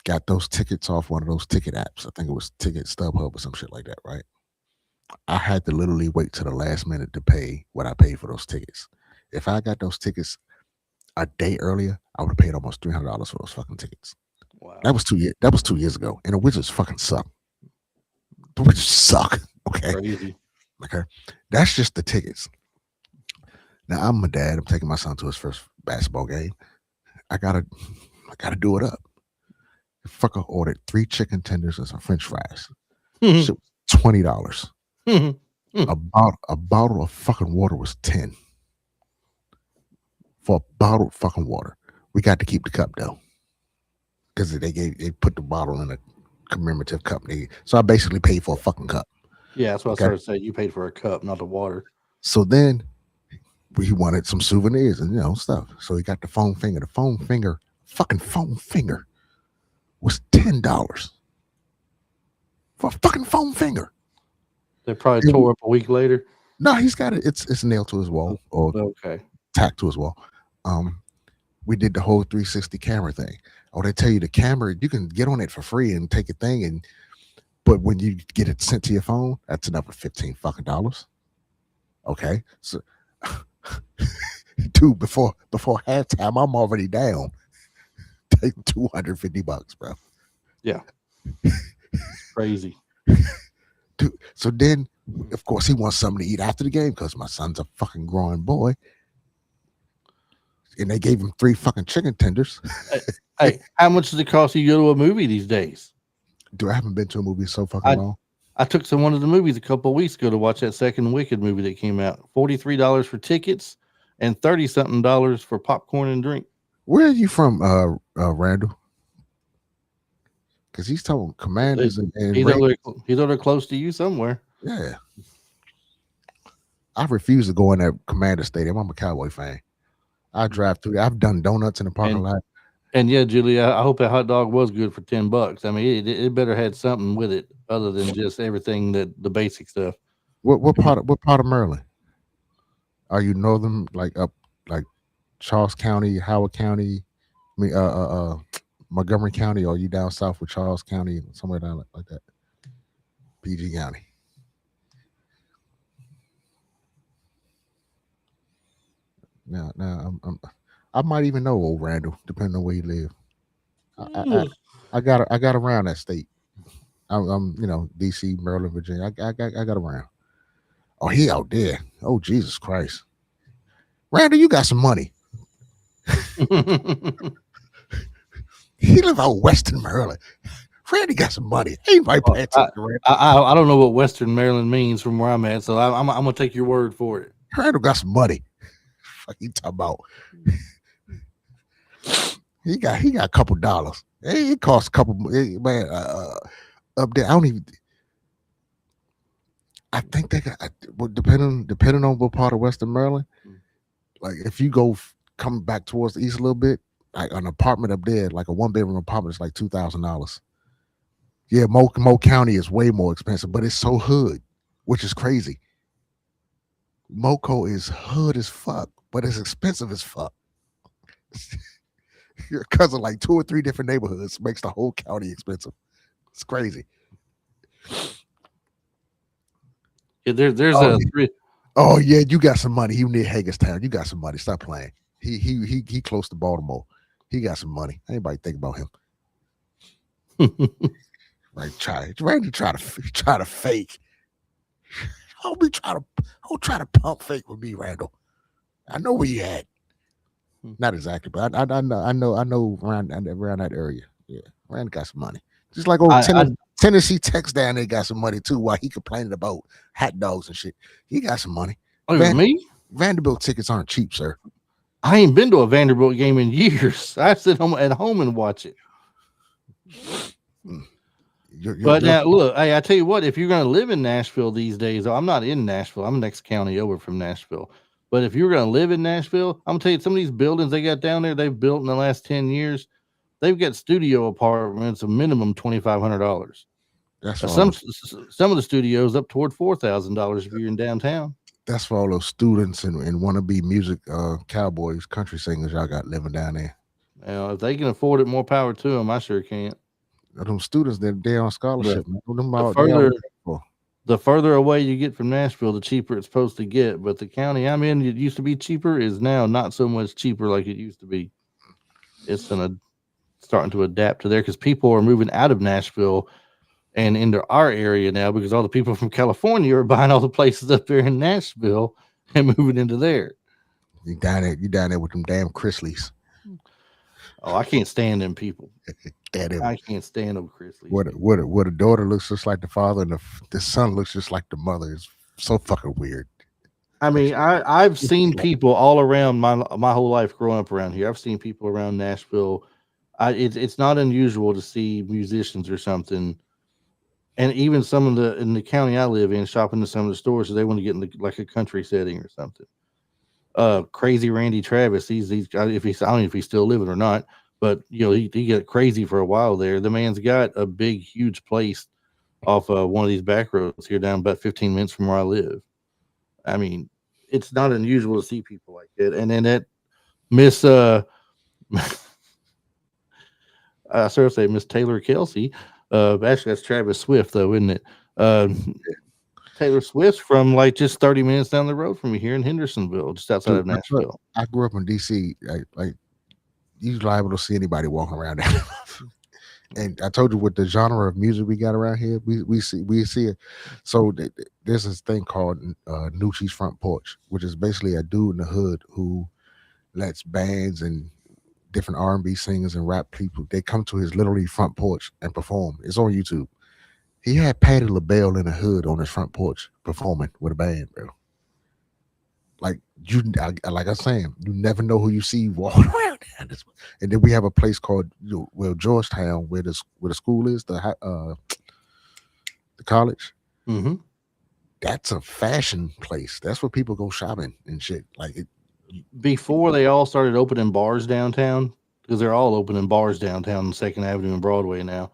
got those tickets off one of those ticket apps. I think it was Ticket StubHub or some shit like that, right? I had to literally wait to the last minute to pay what I paid for those tickets. If I got those tickets a day earlier, I would have paid almost $300 for those fucking tickets. Wow. That was 2 years. That was 2 years ago, and the Wizards fucking suck. The Wizards suck. Okay. Crazy. Okay. That's just the tickets. Now I'm a dad. I'm taking my son to his first basketball game. I gotta do it up. The fucker ordered 3 chicken tenders and some French fries. Shit was $20. A bottle of fucking water was 10. For a bottled fucking water. We got to keep the cup though. Because they put the bottle in a commemorative cup. So I basically paid for a fucking cup. Yeah, that's what I started saying. You paid for a cup, not the water. So then he wanted some souvenirs and stuff. So he got the foam finger. The fucking foam finger was $10 for a fucking foam finger. They probably tore up a week later. No, he's got it. It's nailed to his wall or tacked to his wall. We did the whole 360 camera thing. Oh, they tell you the camera, you can get on it for free and take a thing, but when you get it sent to your phone, that's another $15 fucking dollars. Okay, so dude, before halftime, I'm already down. Take $250, bro. Yeah, crazy. Dude, so then, of course, he wants something to eat after the game because my son's a fucking growing boy. And they gave him 3 fucking chicken tenders. Hey, how much does it cost you to go to a movie these days? Dude, I haven't been to a movie so fucking long. I took one of the movies a couple of weeks ago to watch that second Wicked movie that came out. $43 for tickets and $30-something for popcorn and drink. Where are you from, Randall? Because he's talking Commanders and he's over close to you somewhere. Yeah. I refuse to go in that Commander Stadium. I'm a Cowboy fan. I drive through. I've done donuts in the parking lot. And yeah, Julie, I hope that hot dog was good for $10. I mean, it better had something with it other than just everything the basic stuff. What part of Maryland? Are you northern, like up like Charles County, Howard County, Montgomery County, or are you down south with Charles County, somewhere down like that? PG County. Now, I might even know old Randall, depending on where you live. I got around that state. I'm DC, Maryland, Virginia. I got around. Oh, he out there. Oh, Jesus Christ, Randall, you got some money. He live out Western Maryland. Randy got some money. Ain't right paying attention to Randy. I don't know what Western Maryland means from where I'm at, so I'm gonna take your word for it. Randall got some money. Fuck you talking about? He got a couple dollars. It costs a couple, man. Up there, I don't even. I think they got, depending on what part of Western Maryland. Like if you come back towards the east a little bit, like an apartment up there, like a 1-bedroom apartment, is like $2,000. Yeah, Mo County is way more expensive, but it's so hood, which is crazy. Moco is hood as fuck, but it's expensive as fuck. Your cousin, like 2 or 3 different neighborhoods, makes the whole county expensive. It's crazy. Yeah, there's three. Oh yeah, you got some money. He near Hagerstown. You got some money. Stop playing. He close to Baltimore. He got some money. Anybody think about him? Right? Try to fake. Don't try to pump fake with me, Randall. I know where you at. Not exactly, but I know around that area. Yeah, Randall got some money. Just like Tennessee Tech's down there got some money too. While he complaining about hot dogs and shit, he got some money. Oh, me? Vanderbilt tickets aren't cheap, sir. I ain't been to a Vanderbilt game in years. I sit at home and watch it. Now, look, I tell you what, if you're going to live in Nashville these days, I'm not in Nashville. I'm next county over from Nashville. But if you're going to live in Nashville, I'm going to tell you, some of these buildings they got down there, they've built in the last 10 years, they've got studio apartments, a minimum $2,500. That's some of the studios up toward $4,000 if you're in downtown. That's for all those students and wannabe music cowboys, country singers y'all got living down there. Well, if they can afford it, more power to them. I sure can't. Them students that they on scholarship, man. Them all, the further away you get from Nashville, the cheaper it's supposed to get. But the county I'm in, it used to be cheaper, is now not so much cheaper like it used to be. It's starting to adapt to there because people are moving out of Nashville and into our area now because all the people from California are buying all the places up there in Nashville and moving into there. You down there with them damn Chrisleys. Oh, I can't stand them people. I can't stand them Chrisleys. What a daughter looks just like the father and the son looks just like the mother. It's so fucking weird. I mean, I've seen people all around my whole life growing up around here. I've seen people around Nashville. It's not unusual to see musicians or something, and even some of the in the county I live in shopping in some of the stores, so they want to get in like a country setting or something. Crazy Randy Travis. He's if he's I don't know if he's still living or not, but you know he got crazy for a while there. The man's got a big, huge place off one of these back roads here down about 15 minutes from where I live. I mean, it's not unusual to see people like that. And then that Miss I sort of say Miss Taylor Kelsey. Actually, that's Travis Swift, though, isn't it? Taylor Swift's from like just 30 minutes down the road from me here in Hendersonville, just outside of Nashville. I grew up in DC. Like you're liable to see anybody walking around there. And I told you with the genre of music we got around here, we see it. So there's this thing called Nucci's Front Porch, which is basically a dude in the hood who lets bands and different R&B singers and rap people, they come to his literally front porch and perform. It's on YouTube. He had Patti LaBelle in the hood on his front porch performing with a band, bro. Like like I was saying, you never know who you see walking around. And then we have a place called Georgetown, where the school is, the college. Mm-hmm. That's a fashion place. That's where people go shopping and shit. Like it. Before they all started opening bars downtown, because they're all opening bars downtown on 2nd Avenue and Broadway now.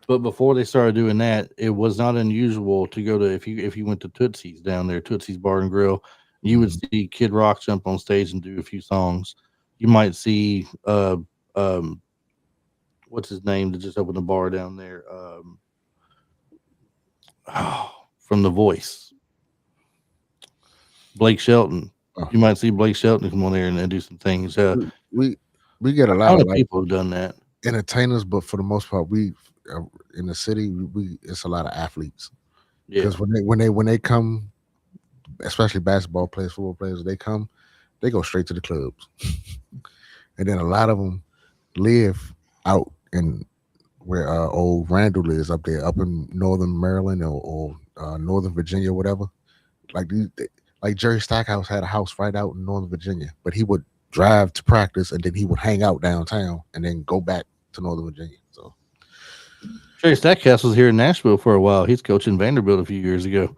But before they started doing that, it was not unusual to go to if you went to Tootsie's down there, Tootsie's Bar and Grill, you would see Kid Rock jump on stage and do a few songs. You might see what's his name that just opened a bar down there? From The Voice. Blake Shelton. You might see Blake Shelton come on there and do some things. We get a lot of people have done that. Entertainers, but for the most part, we in the city, it's a lot of athletes. Because when they come, especially basketball players, football players, they go straight to the clubs. And then a lot of them live out in where old Randall is up there, up in northern Maryland or northern Virginia, whatever. Like Jerry Stackhouse had a house right out in northern Virginia, but he would drive to practice and then he would hang out downtown and then go back to northern Virginia. So Jerry Stackhouse was here in Nashville for a while. He's coaching Vanderbilt a few years ago.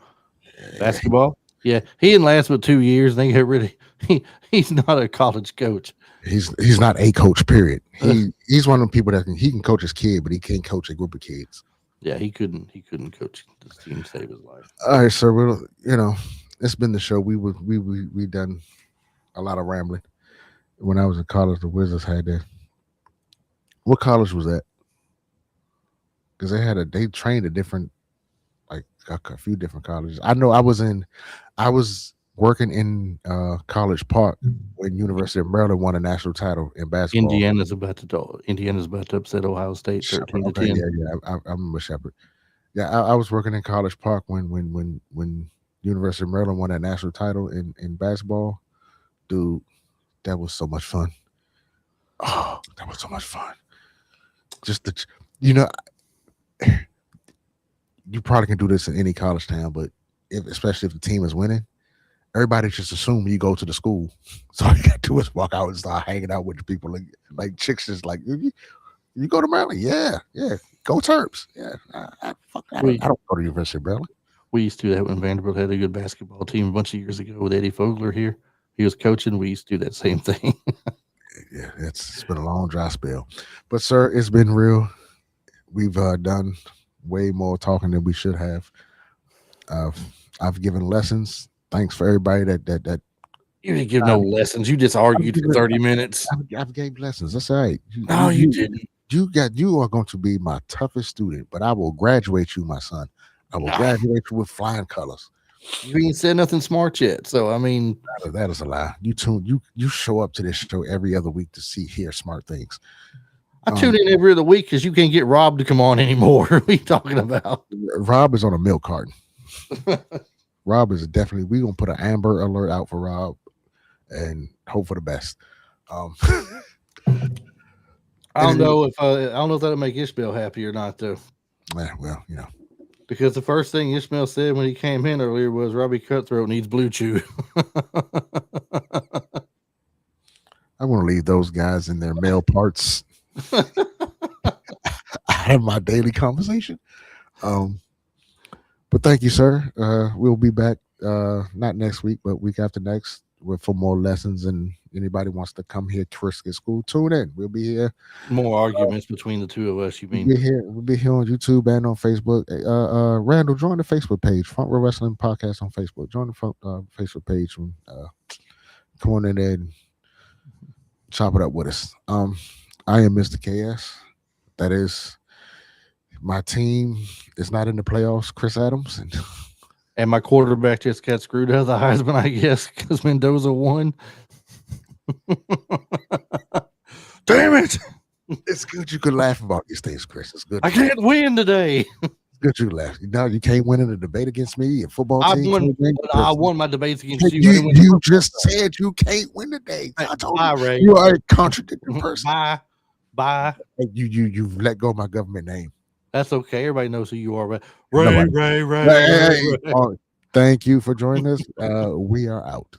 Basketball. Yeah, he didn't last but 2 years. They get rid of he's not a college coach. He's not a coach, period. He's one of the people that he can coach his kid, but he can't coach a group of kids. Yeah, he couldn't coach this team to save his life. All right, sir. It's been the show. We done a lot of rambling. When I was in college, the Wizards had that. What college was that? Because they trained a different, like a few different colleges. I know I was working in College Park when University of Maryland won a national title in basketball. Indiana's about to upset Ohio State 13-10. Yeah, I remember Shepherd. Yeah, I was working in College Park when University of Maryland won that national title in basketball. Dude, that was so much fun. Oh, that was so much fun. Just you probably can do this in any college town, but especially if the team is winning, everybody just assume you go to the school. So all you got to do is walk out and start hanging out with the people. Like chicks just like, you go to Maryland? Yeah. Go Terps. Yeah. I don't go to University of Maryland. We used to do that when Vanderbilt had a good basketball team a bunch of years ago with Eddie Fogler here. He was coaching. We used to do that same thing. Yeah, it's been a long dry spell. But, sir, it's been real. We've done way more talking than we should have. I've given lessons. Thanks for everybody that you didn't give no lessons. You just argued for 30 minutes. I've gave lessons. That's all right. No, you didn't. You are going to be my toughest student, but I will graduate you, my son. I will graduate you with flying colors. You ain't said nothing smart yet, so I mean, That is a lie. You show up to this show every other week to hear smart things. I tune in every other week because you can't get Rob to come on anymore. What are you talking about? Rob is on a milk carton. Rob is definitely. We're gonna put an Amber Alert out for Rob and hope for the best. I don't know if that'll make Ishmael happy or not, though. Well, because the first thing Ishmael said when he came in earlier was Robbie Cutthroat needs Blue Chew. I want to leave those guys in their male parts out of my daily conversation. But thank you, sir. We'll be back not next week, but week after next for more lessons. And anybody wants to come here to Frisket School, tune in. We'll be here. More arguments between the two of us, you mean? We'll be here on YouTube and on Facebook. Randall, join the Facebook page, Front Row Wrestling Podcast on Facebook. Join the Facebook page. And, come on in there and chop it up with us. I am Mr. KS. That is, my team is not in the playoffs. Chris Adams and my quarterback just got screwed out of the Heisman, I guess, because Mendoza won. Damn it! It's good you could laugh about these things, Chris. It's good. I can't win today. It's good you laugh. Now you can't win in a debate against me and football team. I won my debates against you. You just said you can't win today. I told you. Ray. You are a contradicting person. Bye. You've let go of my government name. That's okay. Everybody knows who you are. Ray. Thank you for joining us. We are out.